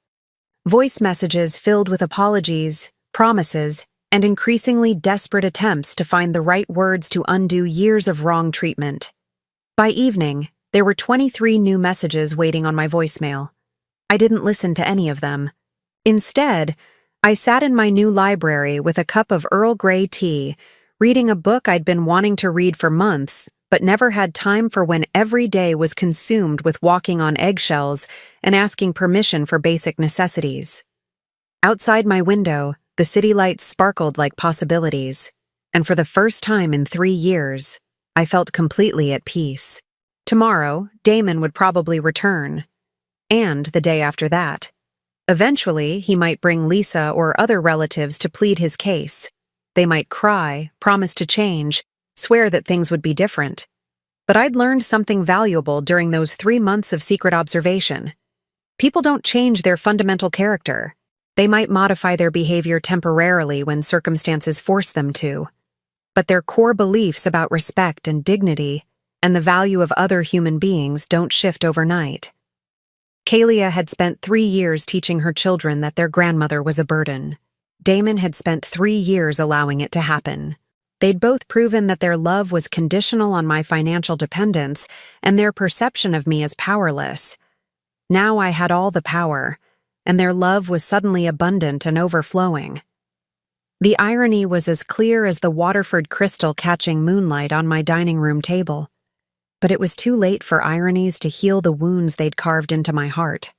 Voice messages filled with apologies, promises, and increasingly desperate attempts to find the right words to undo years of wrong treatment. By evening, there were 23 new messages waiting on my voicemail. I didn't listen to any of them. Instead, I sat in my new library with a cup of Earl Grey tea, reading a book I'd been wanting to read for months, but never had time for when every day was consumed with walking on eggshells and asking permission for basic necessities. Outside my window, the city lights sparkled like possibilities, and for the first time in 3 years, I felt completely at peace. Tomorrow, Damon would probably return, and the day after that. Eventually, he might bring Lisa or other relatives to plead his case. They might cry, promise to change, swear that things would be different. But I'd learned something valuable during those 3 months of secret observation. People don't change their fundamental character. They might modify their behavior temporarily when circumstances force them to. But their core beliefs about respect and dignity and the value of other human beings don't shift overnight. Kalia had spent 3 years teaching her children that their grandmother was a burden. Damon had spent 3 years allowing it to happen. They'd both proven that their love was conditional on my financial dependence and their perception of me as powerless. Now I had all the power, and their love was suddenly abundant and overflowing. The irony was as clear as the Waterford crystal catching moonlight on my dining room table. But it was too late for ironies to heal the wounds they'd carved into my heart.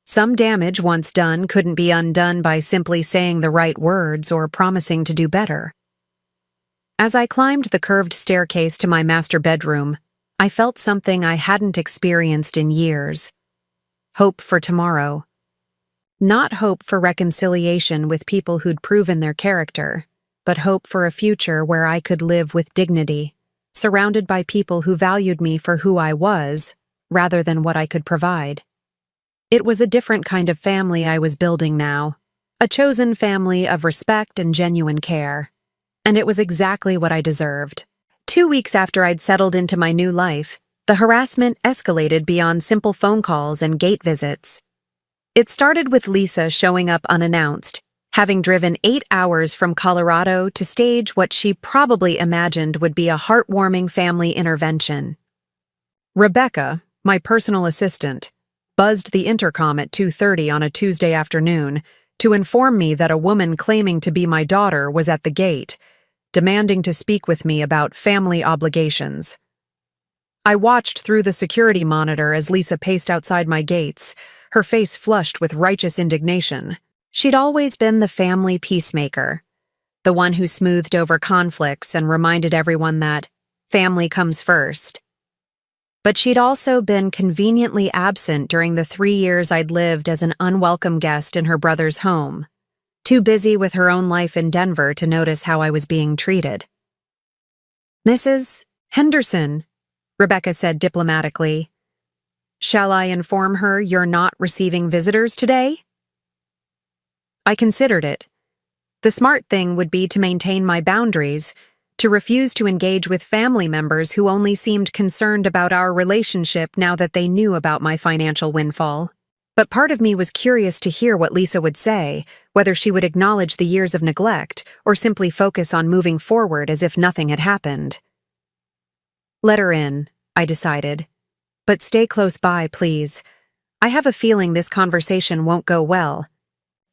Some damage once done couldn't be undone by simply saying the right words or promising to do better. As I climbed the curved staircase to my master bedroom, I felt something I hadn't experienced in years. Hope for tomorrow. Not hope for reconciliation with people who'd proven their character, but hope for a future where I could live with dignity, surrounded by people who valued me for who I was, rather than what I could provide. It was a different kind of family I was building now, a chosen family of respect and genuine care. And it was exactly what I deserved. 2 weeks after I'd settled into my new life, the harassment escalated beyond simple phone calls and gate visits. It started with Lisa showing up unannounced, having driven 8 hours from Colorado to stage what she probably imagined would be a heartwarming family intervention. Rebecca, my personal assistant, buzzed the intercom at 2:30 on a Tuesday afternoon to inform me that a woman claiming to be my daughter was at the gate, demanding to speak with me about family obligations. I watched through the security monitor as Lisa paced outside my gates, her face flushed with righteous indignation. She'd always been the family peacemaker, the one who smoothed over conflicts and reminded everyone that family comes first. But she'd also been conveniently absent during the 3 years I'd lived as an unwelcome guest in her brother's home, too busy with her own life in Denver to notice how I was being treated. "Mrs. Henderson," Rebecca said diplomatically, "shall I inform her you're not receiving visitors today?" I considered it. The smart thing would be to maintain my boundaries, to refuse to engage with family members who only seemed concerned about our relationship now that they knew about my financial windfall. But part of me was curious to hear what Lisa would say, whether she would acknowledge the years of neglect or simply focus on moving forward as if nothing had happened. "Let her in," I decided. "But stay close by, please. I have a feeling this conversation won't go well."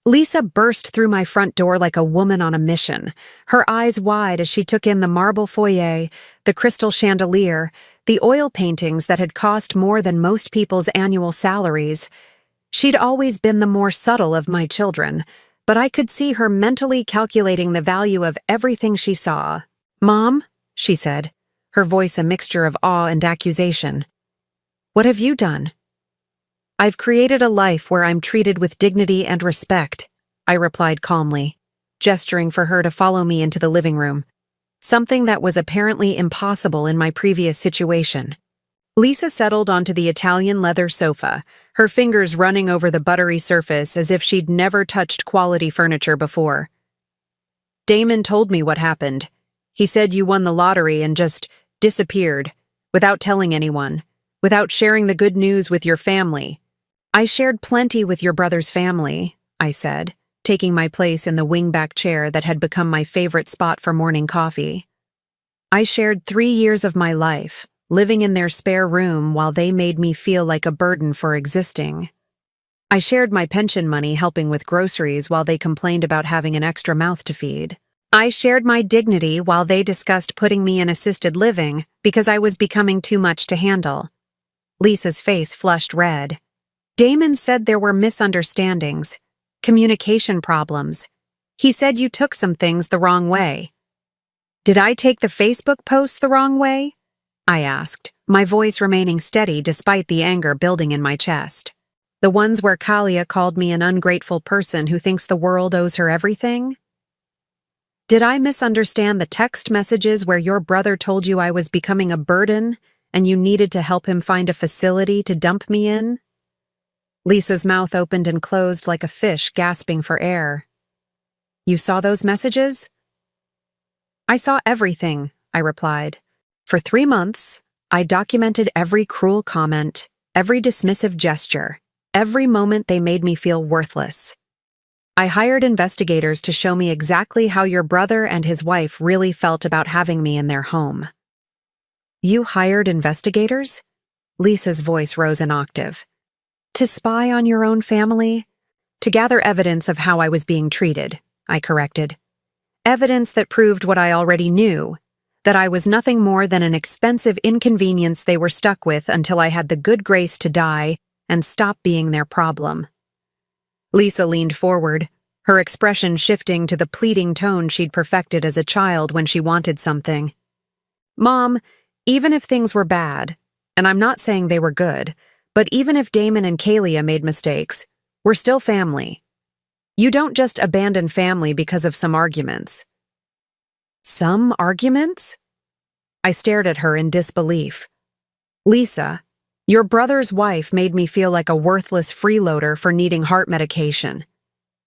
Lisa burst through my front door like a woman on a mission, her eyes wide as she took in the marble foyer, the crystal chandelier, the oil paintings that had cost more than most people's annual salaries. She'd always been the more subtle of my children, but I could see her mentally calculating the value of everything she saw. "Mom," she said, her voice a mixture of awe and accusation. "What have you done?" "I've created a life where I'm treated with dignity and respect," I replied calmly, gesturing for her to follow me into the living room, something that was apparently impossible in my previous situation. Lisa settled onto the Italian leather sofa, her fingers running over the buttery surface as if she'd never touched quality furniture before. Damon told me what happened. He said you won the lottery and just disappeared, without telling anyone, without sharing the good news with your family. I shared plenty with your brother's family, I said, taking my place in the wingback chair that had become my favorite spot for morning coffee. I shared 3 years of my life, living in their spare room while they made me feel like a burden for existing. I shared my pension money helping with groceries while they complained about having an extra mouth to feed. I shared my dignity while they discussed putting me in assisted living because I was becoming too much to handle. Lisa's face flushed red. Damon said there were misunderstandings, communication problems. He said you took some things the wrong way. Did I take the Facebook posts the wrong way? I asked, my voice remaining steady despite the anger building in my chest. The ones where Kalia called me an ungrateful person who thinks the world owes her everything? Did I misunderstand the text messages where your brother told you I was becoming a burden and you needed to help him find a facility to dump me in? Lisa's mouth opened and closed like a fish gasping for air. You saw those messages? I saw everything, I replied. For 3 months, I documented every cruel comment, every dismissive gesture, every moment they made me feel worthless. I hired investigators to show me exactly how your brother and his wife really felt about having me in their home. You hired investigators? Lisa's voice rose an octave. To spy on your own family? To gather evidence of how I was being treated, I corrected. Evidence that proved what I already knew, that I was nothing more than an expensive inconvenience they were stuck with until I had the good grace to die and stop being their problem. Lisa leaned forward, her expression shifting to the pleading tone she'd perfected as a child when she wanted something. Mom, even if things were bad, and I'm not saying they were good, but even if Damon and Kalia made mistakes, we're still family. You don't just abandon family because of some arguments. Some arguments? I stared at her in disbelief. Lisa, your brother's wife made me feel like a worthless freeloader for needing heart medication.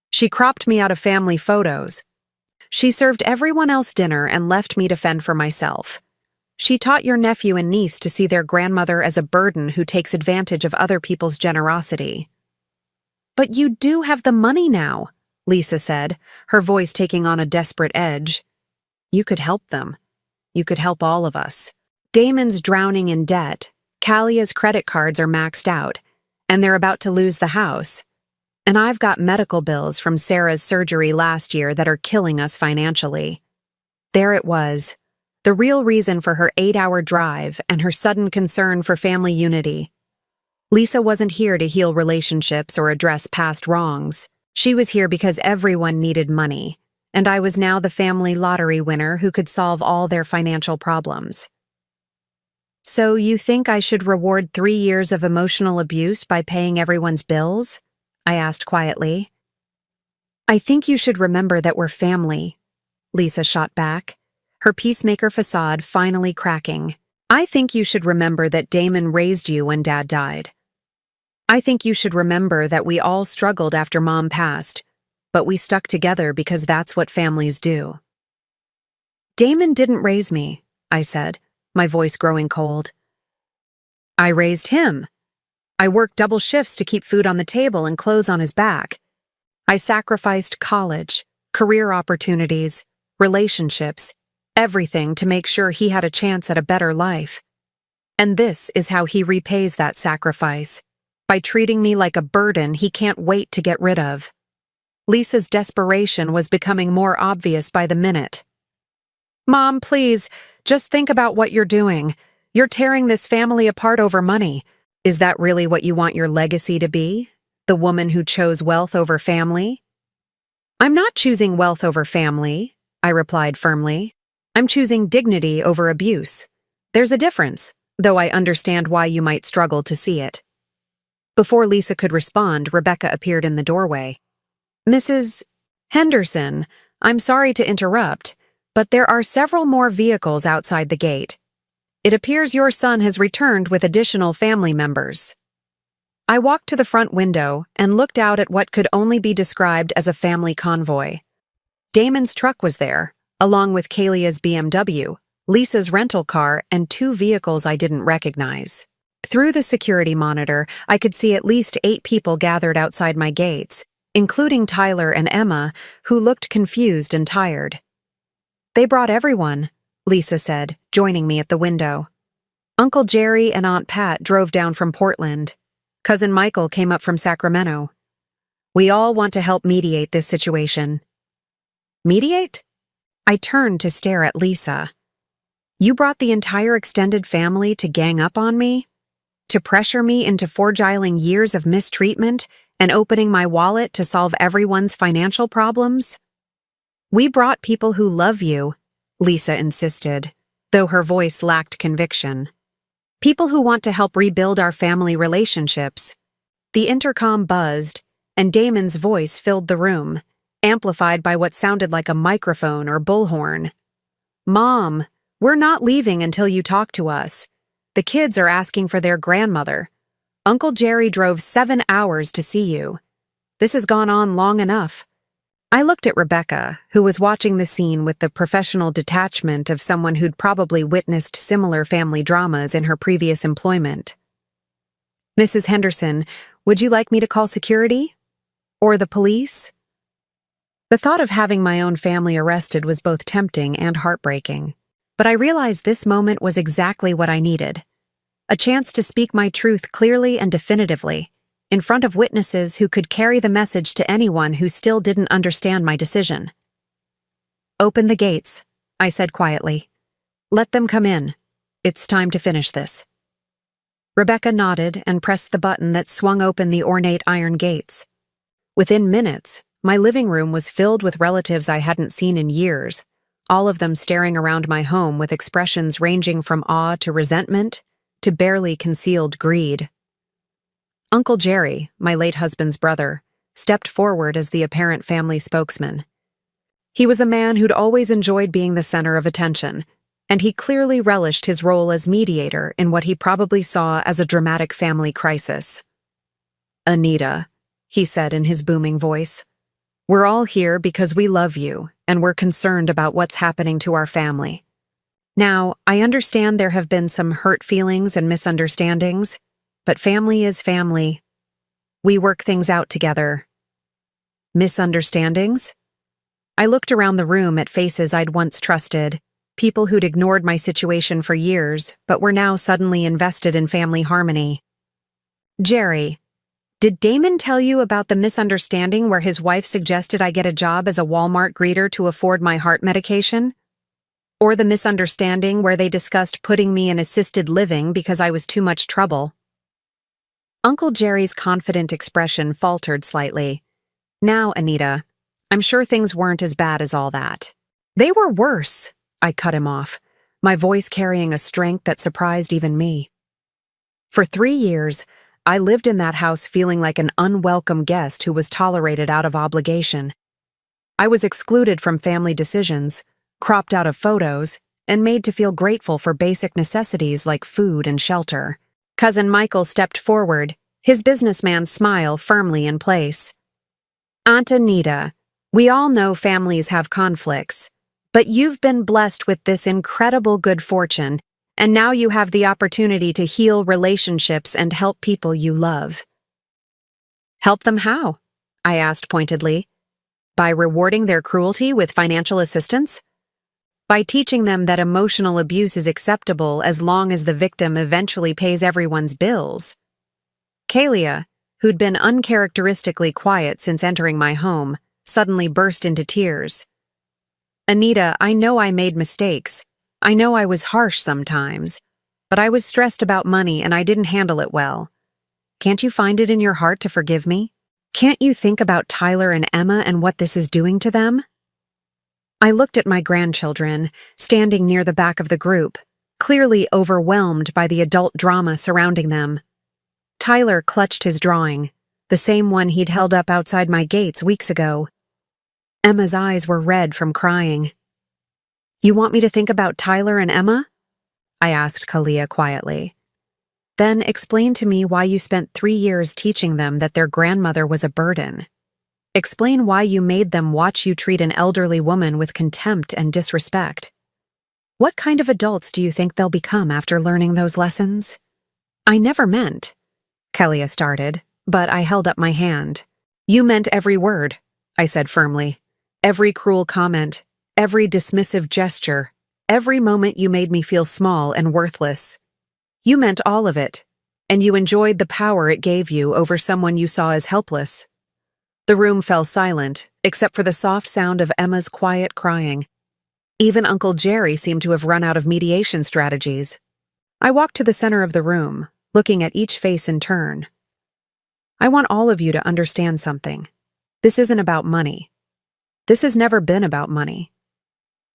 She cropped me out of family photos. She served everyone else dinner and left me to fend for myself. She taught your nephew and niece to see their grandmother as a burden who takes advantage of other people's generosity. But you do have the money now, Lisa said, her voice taking on a desperate edge. You could help them. You could help all of us. Damon's drowning in debt. Kalia's credit cards are maxed out, and they're about to lose the house. And I've got medical bills from Sarah's surgery last year that are killing us financially. There it was, the real reason for her 8-hour drive and her sudden concern for family unity. Lisa wasn't here to heal relationships or address past wrongs. She was here because everyone needed money, and I was now the family lottery winner who could solve all their financial problems. So you think I should reward 3 years of emotional abuse by paying everyone's bills? I asked quietly. I think you should remember that we're family, Lisa shot back, her peacemaker facade finally cracking. I think you should remember that Damon raised you when Dad died. I think you should remember that we all struggled after Mom passed, but we stuck together because that's what families do. Damon didn't raise me, I said, my voice growing cold. I raised him. I worked double shifts to keep food on the table and clothes on his back. I sacrificed college, career opportunities, relationships, everything to make sure he had a chance at a better life. And this is how he repays that sacrifice, by treating me like a burden he can't wait to get rid of. Lisa's desperation was becoming more obvious by the minute. Mom, please, just think about what you're doing. You're tearing this family apart over money. Is that really what you want your legacy to be? The woman who chose wealth over family? I'm not choosing wealth over family, I replied firmly. I'm choosing dignity over abuse. There's a difference, though I understand why you might struggle to see it. Before Lisa could respond, Rebecca appeared in the doorway. Mrs. Henderson, I'm sorry to interrupt, but there are several more vehicles outside the gate. It appears your son has returned with additional family members. I walked to the front window and looked out at what could only be described as a family convoy. Damon's truck was there, along with Kalia's BMW, Lisa's rental car, and 2 vehicles I didn't recognize. Through the security monitor, I could see at least 8 people gathered outside my gates, including Tyler and Emma, who looked confused and tired. "They brought everyone," Lisa said, joining me at the window. "Uncle Jerry and Aunt Pat drove down from Portland. Cousin Michael came up from Sacramento. We all want to help mediate this situation." "Mediate?" I turned to stare at Lisa. "You brought the entire extended family to gang up on me? To pressure me into foregiling years of mistreatment and opening my wallet to solve everyone's financial problems?" "We brought people who love you," Lisa insisted, though her voice lacked conviction. "People who want to help rebuild our family relationships." The intercom buzzed, and Damon's voice filled the room, amplified by what sounded like a microphone or bullhorn. "Mom, we're not leaving until you talk to us. The kids are asking for their grandmother. Uncle Jerry drove 7 hours to see you. This has gone on long enough." I looked at Rebecca, who was watching the scene with the professional detachment of someone who'd probably witnessed similar family dramas in her previous employment. "Mrs. Henderson, would you like me to call security? Or the police?" The thought of having my own family arrested was both tempting and heartbreaking, but I realized this moment was exactly what I needed. A chance to speak my truth clearly and definitively, in front of witnesses who could carry the message to anyone who still didn't understand my decision. "Open the gates," I said quietly. "Let them come in. It's time to finish this." Rebecca nodded and pressed the button that swung open the ornate iron gates. Within minutes, my living room was filled with relatives I hadn't seen in years, all of them staring around my home with expressions ranging from awe to resentment to barely concealed greed. Uncle Jerry, my late husband's brother, stepped forward as the apparent family spokesman. He was a man who'd always enjoyed being the center of attention, and he clearly relished his role as mediator in what he probably saw as a dramatic family crisis. "Anita," he said in his booming voice, "we're all here because we love you, and we're concerned about what's happening to our family. Now, I understand there have been some hurt feelings and misunderstandings, but family is family. We work things out together." "Misunderstandings?" I looked around the room at faces I'd once trusted, people who'd ignored my situation for years, but were now suddenly invested in family harmony. "Jerry, did Damon tell you about the misunderstanding where his wife suggested I get a job as a Walmart greeter to afford my heart medication? Or the misunderstanding where they discussed putting me in assisted living because I was too much trouble?" Uncle Jerry's confident expression faltered slightly. "Now, Anita, I'm sure things weren't as bad as all that." "They were worse," I cut him off, my voice carrying a strength that surprised even me. "For 3 years, I lived in that house feeling like an unwelcome guest who was tolerated out of obligation. I was excluded from family decisions, cropped out of photos, and made to feel grateful for basic necessities like food and shelter." Cousin Michael stepped forward, his businessman smile firmly in place. "Aunt Anita, we all know families have conflicts, but you've been blessed with this incredible good fortune, and now you have the opportunity to heal relationships and help people you love." "Help them how?" I asked pointedly. "By rewarding their cruelty with financial assistance? By teaching them that emotional abuse is acceptable as long as the victim eventually pays everyone's bills?" Kalia, who'd been uncharacteristically quiet since entering my home, suddenly burst into tears. "Anita, I know I made mistakes. I know I was harsh sometimes. But I was stressed about money and I didn't handle it well. Can't you find it in your heart to forgive me? Can't you think about Tyler and Emma and what this is doing to them?" I looked at my grandchildren, standing near the back of the group, clearly overwhelmed by the adult drama surrounding them. Tyler clutched his drawing, the same one he'd held up outside my gates weeks ago. Emma's eyes were red from crying. "You want me to think about Tyler and Emma?" I asked Kalia quietly. Then explain to me why you spent 3 years teaching them that their grandmother was a burden. Explain why you made them watch you treat an elderly woman with contempt and disrespect. What kind of adults do you think they'll become after learning those lessons? I never meant, Kalia started, but I held up my hand. You meant every word, I said firmly. Every cruel comment, every dismissive gesture, every moment you made me feel small and worthless. You meant all of it, and you enjoyed the power it gave you over someone you saw as helpless. The room fell silent, except for the soft sound of Emma's quiet crying. Even Uncle Jerry seemed to have run out of mediation strategies. I walked to the center of the room, looking at each face in turn. I want all of you to understand something. This isn't about money. This has never been about money.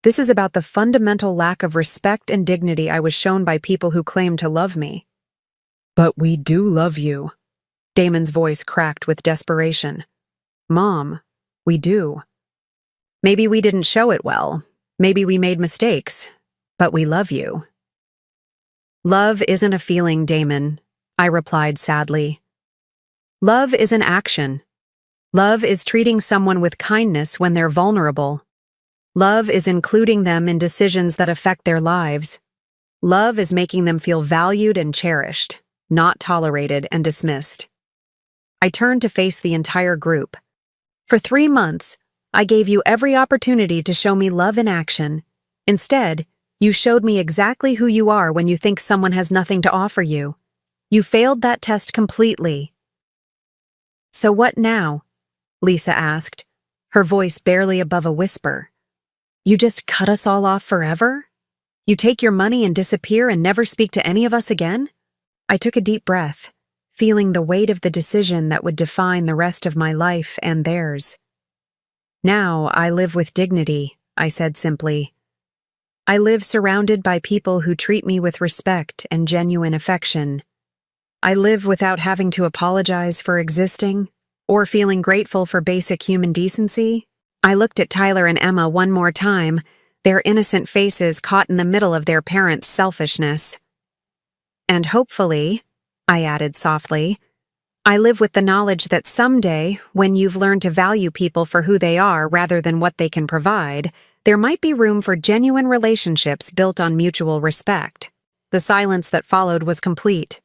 This is about the fundamental lack of respect and dignity I was shown by people who claim to love me. But we do love you. Damon's voice cracked with desperation. Mom, we do. Maybe we didn't show it well. Maybe we made mistakes. But we love you. Love isn't a feeling, Damon, I replied sadly. Love is an action. Love is treating someone with kindness when they're vulnerable. Love is including them in decisions that affect their lives. Love is making them feel valued and cherished, not tolerated and dismissed. I turned to face the entire group. For 3 months, I gave you every opportunity to show me love in action. Instead, you showed me exactly who you are when you think someone has nothing to offer you. You failed that test completely. So what now? Lisa asked, her voice barely above a whisper. You just cut us all off forever? You take your money and disappear and never speak to any of us again? I took a deep breath, feeling the weight of the decision that would define the rest of my life and theirs. Now I live with dignity, I said simply. I live surrounded by people who treat me with respect and genuine affection. I live without having to apologize for existing or feeling grateful for basic human decency. I looked at Tyler and Emma one more time, their innocent faces caught in the middle of their parents' selfishness. And hopefully, I added softly, I live with the knowledge that someday, when you've learned to value people for who they are rather than what they can provide, there might be room for genuine relationships built on mutual respect. The silence that followed was complete.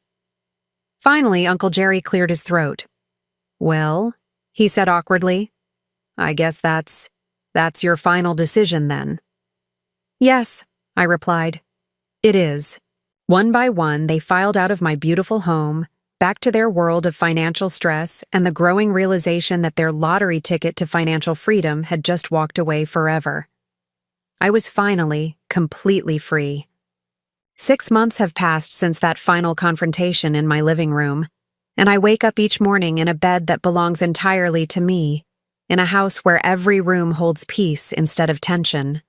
Finally, Uncle Jerry cleared his throat. Well, he said awkwardly, I guess that's your final decision then. Yes, I replied. It is. One by one, they filed out of my beautiful home, back to their world of financial stress and the growing realization that their lottery ticket to financial freedom had just walked away forever. I was finally completely free. 6 months have passed since that final confrontation in my living room, and I wake up each morning in a bed that belongs entirely to me, in a house where every room holds peace instead of tension.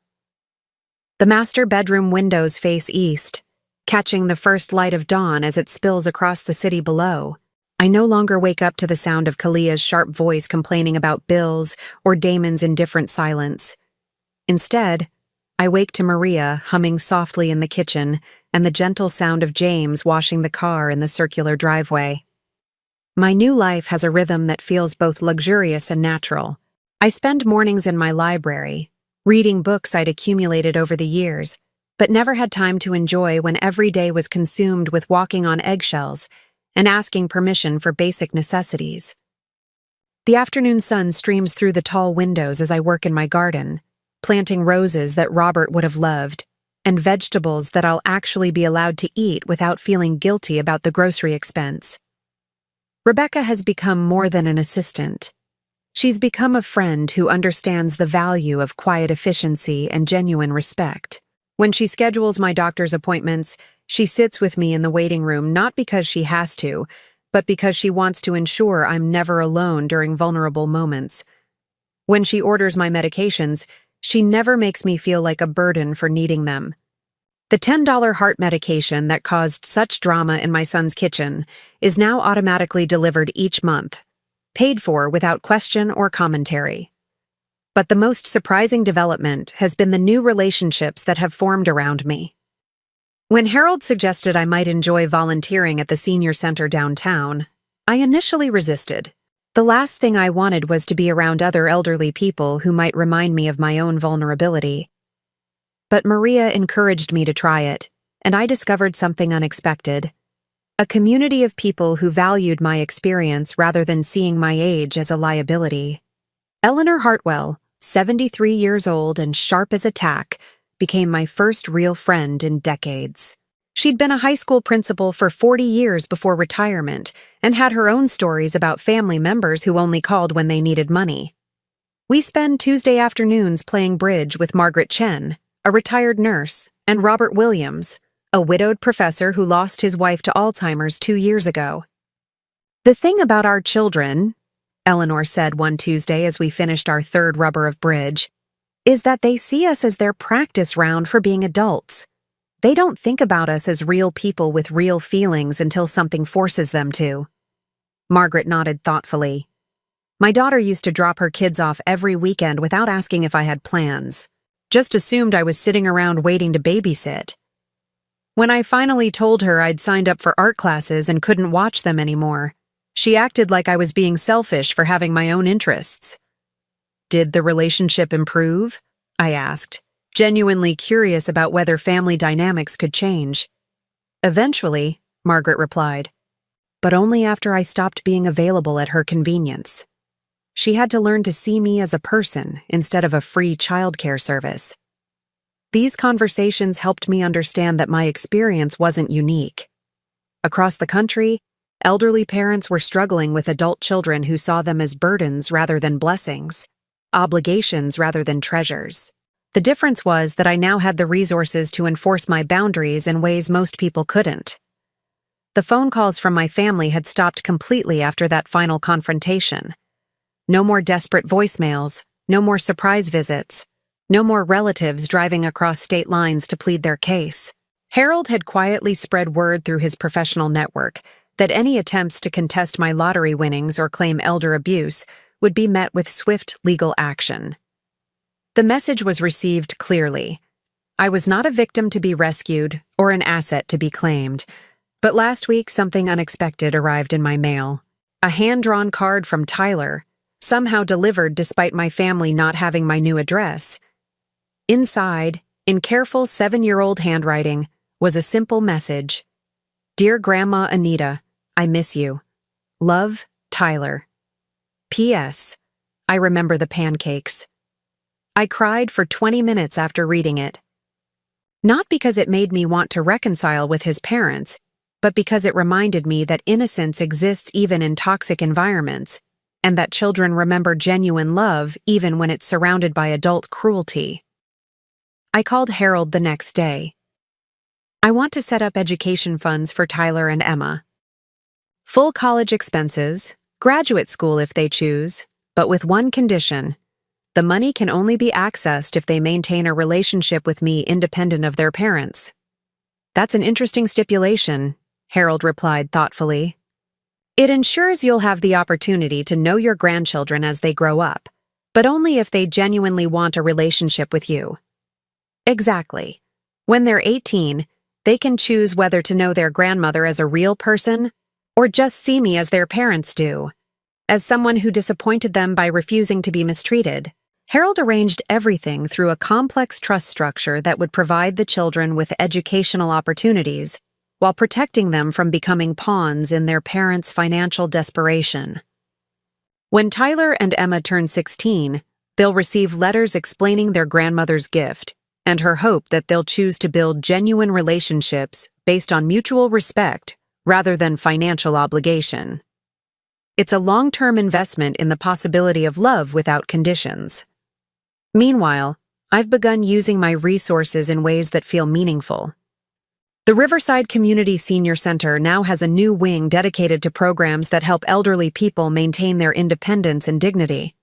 The master bedroom windows face east, catching the first light of dawn as it spills across the city below. I no longer wake up to the sound of Kalia's sharp voice complaining about bills or Damon's indifferent silence. Instead, I wake to Maria humming softly in the kitchen and the gentle sound of James washing the car in the circular driveway. My new life has a rhythm that feels both luxurious and natural. I spend mornings in my library, reading books I'd accumulated over the years, but never had time to enjoy when every day was consumed with walking on eggshells and asking permission for basic necessities. The afternoon sun streams through the tall windows as I work in my garden, planting roses that Robert would have loved, and vegetables that I'll actually be allowed to eat without feeling guilty about the grocery expense. Rebecca has become more than an assistant. She's become a friend who understands the value of quiet efficiency and genuine respect. When she schedules my doctor's appointments, she sits with me in the waiting room not because she has to, but because she wants to ensure I'm never alone during vulnerable moments. When she orders my medications, she never makes me feel like a burden for needing them. The $10 heart medication that caused such drama in my son's kitchen is now automatically delivered each month, paid for without question or commentary. But the most surprising development has been the new relationships that have formed around me. When Harold suggested I might enjoy volunteering at the senior center downtown, I initially resisted. The last thing I wanted was to be around other elderly people who might remind me of my own vulnerability. But Maria encouraged me to try it, and I discovered something unexpected. A community of people who valued my experience rather than seeing my age as a liability. Eleanor Hartwell, 73 years old and sharp as a tack, became my first real friend in decades. She'd been a high school principal for 40 years before retirement and had her own stories about family members who only called when they needed money. We spend Tuesday afternoons playing bridge with Margaret Chen, a retired nurse, and Robert Williams, a widowed professor who lost his wife to Alzheimer's 2 years ago. "The thing about our children," Eleanor said one Tuesday as we finished our third rubber of bridge, "is that they see us as their practice round for being adults. They don't think about us as real people with real feelings until something forces them to." Margaret nodded thoughtfully. "My daughter used to drop her kids off every weekend without asking if I had plans. Just assumed I was sitting around waiting to babysit. When I finally told her I'd signed up for art classes and couldn't watch them anymore, she acted like I was being selfish for having my own interests." "Did the relationship improve?" I asked, genuinely curious about whether family dynamics could change. "Eventually," Margaret replied, "but only after I stopped being available at her convenience. She had to learn to see me as a person instead of a free childcare service." These conversations helped me understand that my experience wasn't unique. Across the country, elderly parents were struggling with adult children who saw them as burdens rather than blessings, obligations rather than treasures. The difference was that I now had the resources to enforce my boundaries in ways most people couldn't. The phone calls from my family had stopped completely after that final confrontation. No more desperate voicemails, no more surprise visits, no more relatives driving across state lines to plead their case. Harold had quietly spread word through his professional network that any attempts to contest my lottery winnings or claim elder abuse would be met with swift legal action. The message was received clearly. I was not a victim to be rescued or an asset to be claimed. But last week, something unexpected arrived in my mail. A hand-drawn card from Tyler, somehow delivered despite my family not having my new address. Inside, in careful 7-year-old handwriting, was a simple message. "Dear Grandma Anita, I miss you. Love, Tyler. P.S. I remember the pancakes." I cried for 20 minutes after reading it. Not because it made me want to reconcile with his parents, but because it reminded me that innocence exists even in toxic environments, and that children remember genuine love even when it's surrounded by adult cruelty. I called Harold the next day. "I want to set up education funds for Tyler and Emma. Full college expenses, graduate school if they choose, but with one condition. The money can only be accessed if they maintain a relationship with me independent of their parents." "That's an interesting stipulation," Harold replied thoughtfully. "It ensures you'll have the opportunity to know your grandchildren as they grow up, but only if they genuinely want a relationship with you." Exactly. When they're 18, they can choose whether to know their grandmother as a real person or just see me as their parents do, as someone who disappointed them by refusing to be mistreated. Harold arranged everything through a complex trust structure that would provide the children with educational opportunities while protecting them from becoming pawns in their parents' financial desperation. When Tyler and Emma turn 16, they'll receive letters explaining their grandmother's gift and her hope that they'll choose to build genuine relationships based on mutual respect rather than financial obligation. It's a long-term investment in the possibility of love without conditions. Meanwhile, I've begun using my resources in ways that feel meaningful. The Riverside Community Senior Center now has a new wing dedicated to programs that help elderly people maintain their independence and dignity.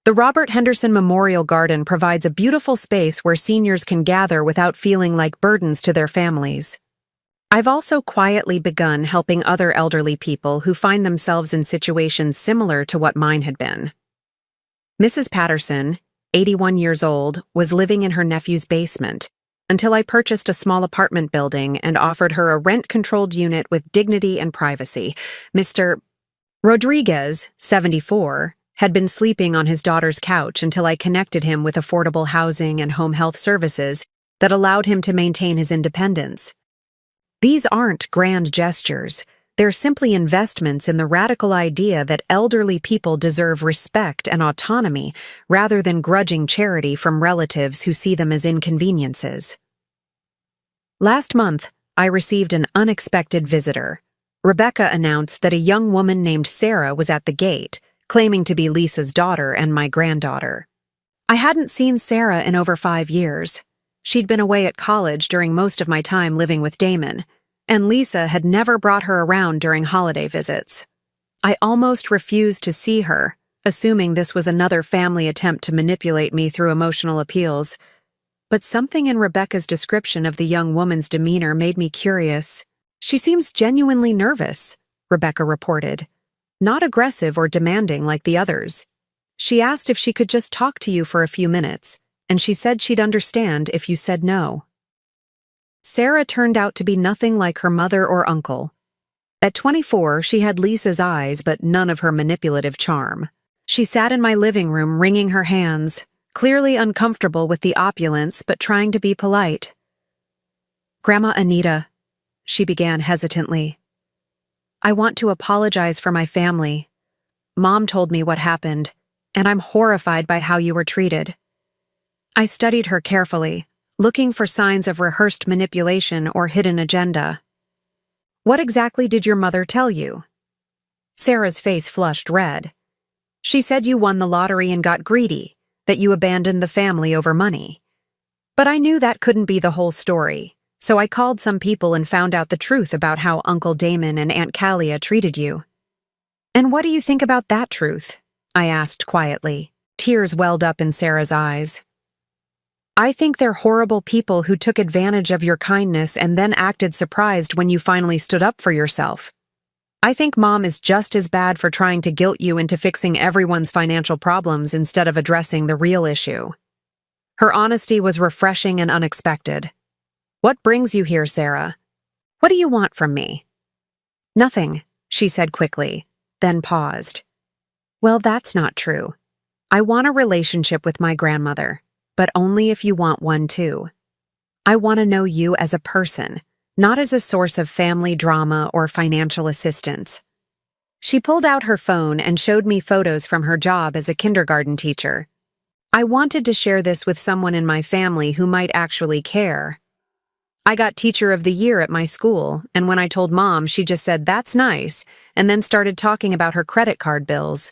The Robert Henderson Memorial Garden provides a beautiful space where seniors can gather without feeling like burdens to their families. I've also quietly begun helping other elderly people who find themselves in situations similar to what mine had been. Mrs. Patterson, 81 years old, was living in her nephew's basement, until I purchased a small apartment building and offered her a rent-controlled unit with dignity and privacy. Mr. Rodriguez, 74, had been sleeping on his daughter's couch until I connected him with affordable housing and home health services that allowed him to maintain his independence. These aren't grand gestures. They're simply investments in the radical idea that elderly people deserve respect and autonomy rather than grudging charity from relatives who see them as inconveniences. Last month, I received an unexpected visitor. Rebecca announced that a young woman named Sarah was at the gate, claiming to be Lisa's daughter and my granddaughter. I hadn't seen Sarah in over 5 years. She'd been away at college during most of my time living with Damon, and Lisa had never brought her around during holiday visits. I almost refused to see her, assuming this was another family attempt to manipulate me through emotional appeals. But something in Rebecca's description of the young woman's demeanor made me curious. "She seems genuinely nervous," Rebecca reported. "Not aggressive or demanding like the others. She asked if she could just talk to you for a few minutes, and she said she'd understand if you said no." Sarah turned out to be nothing like her mother or uncle. At 24, she had Lisa's eyes but none of her manipulative charm. She sat in my living room wringing her hands, clearly uncomfortable with the opulence but trying to be polite. "Grandma Anita," she began hesitantly, "I want to apologize for my family. Mom told me what happened, and I'm horrified by how you were treated." I studied her carefully, looking for signs of rehearsed manipulation or hidden agenda. "What exactly did your mother tell you?" Sarah's face flushed red. "She said you won the lottery and got greedy, that you abandoned the family over money. But I knew that couldn't be the whole story, so I called some people and found out the truth about how Uncle Damon and Aunt Callia treated you." "And what do you think about that truth?" I asked quietly. Tears welled up in Sarah's eyes. "I think they're horrible people who took advantage of your kindness and then acted surprised when you finally stood up for yourself. I think Mom is just as bad for trying to guilt you into fixing everyone's financial problems instead of addressing the real issue." Her honesty was refreshing and unexpected. "What brings you here, Sarah? What do you want from me?" "Nothing," she said quickly, then paused. "Well, that's not true. I want a relationship with my grandmother, but only if you want one too. I want to know you as a person, not as a source of family drama or financial assistance." She pulled out her phone and showed me photos from her job as a kindergarten teacher. I wanted to share this with someone in my family who might actually care. I got Teacher of the Year at my school, and when I told Mom, she just said, "That's nice," and then started talking about her credit card bills.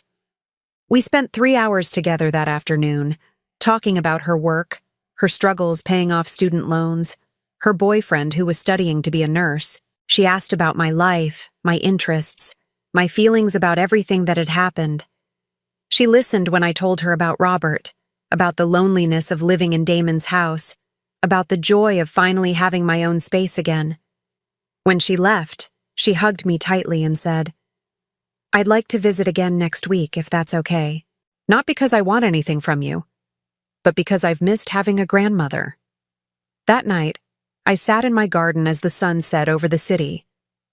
We spent 3 hours together that afternoon, talking about her work, her struggles paying off student loans, her boyfriend who was studying to be a nurse. She asked about my life, my interests, my feelings about everything that had happened. She listened when I told her about Robert, about the loneliness of living in Damon's house, about the joy of finally having my own space again. When she left, she hugged me tightly and said, "I'd like to visit again next week if that's okay. Not because I want anything from you, but because I've missed having a grandmother." That night, I sat in my garden as the sun set over the city,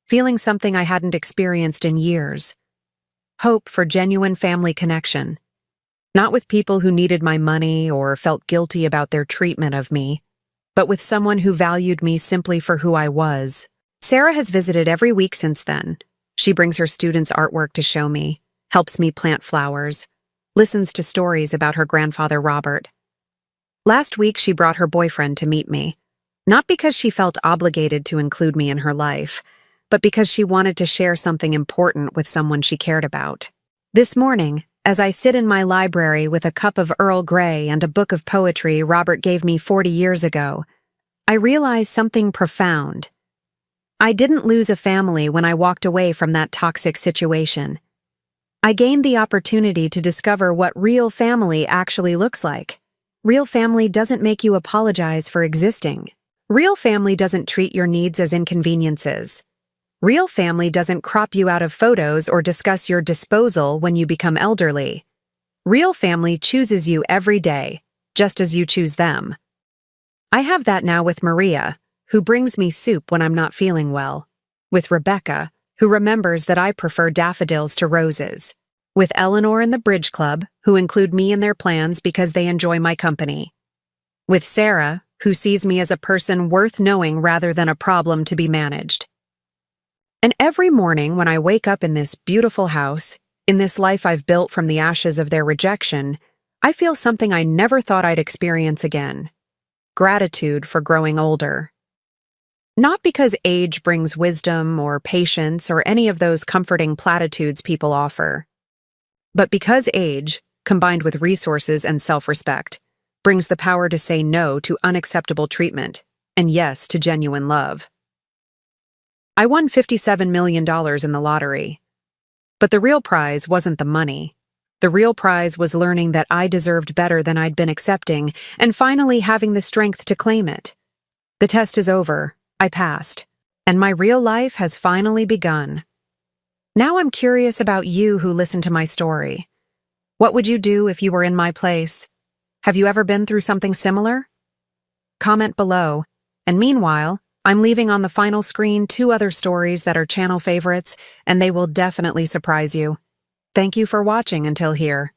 feeling something I hadn't experienced in years. Hope for genuine family connection. Not with people who needed my money or felt guilty about their treatment of me, but with someone who valued me simply for who I was. Sarah has visited every week since then. She brings her students' artwork to show me, helps me plant flowers, listens to stories about her grandfather Robert. Last week, she brought her boyfriend to meet me, not because she felt obligated to include me in her life, but because she wanted to share something important with someone she cared about. This morning, as I sit in my library with a cup of Earl Grey and a book of poetry Robert gave me 40 years ago, I realize something profound. I didn't lose a family when I walked away from that toxic situation. I gained the opportunity to discover what real family actually looks like. Real family doesn't make you apologize for existing. Real family doesn't treat your needs as inconveniences. Real family doesn't crop you out of photos or discuss your disposal when you become elderly. Real family chooses you every day, just as you choose them. I have that now with Maria, who brings me soup when I'm not feeling well. With Rebecca, who remembers that I prefer daffodils to roses. With Eleanor and the Bridge Club, who include me in their plans because they enjoy my company. With Sarah, who sees me as a person worth knowing rather than a problem to be managed. And every morning when I wake up in this beautiful house, in this life I've built from the ashes of their rejection, I feel something I never thought I'd experience again. Gratitude for growing older. Not because age brings wisdom or patience or any of those comforting platitudes people offer, but because age, combined with resources and self-respect, brings the power to say no to unacceptable treatment and yes to genuine love. I won $57 million in the lottery. But the real prize wasn't the money. The real prize was learning that I deserved better than I'd been accepting and finally having the strength to claim it. The test is over. I passed. And my real life has finally begun. Now I'm curious about you who listen to my story. What would you do if you were in my place? Have you ever been through something similar? Comment below. And meanwhile, I'm leaving on the final screen 2 other stories that are channel favorites, and they will definitely surprise you. Thank you for watching until here.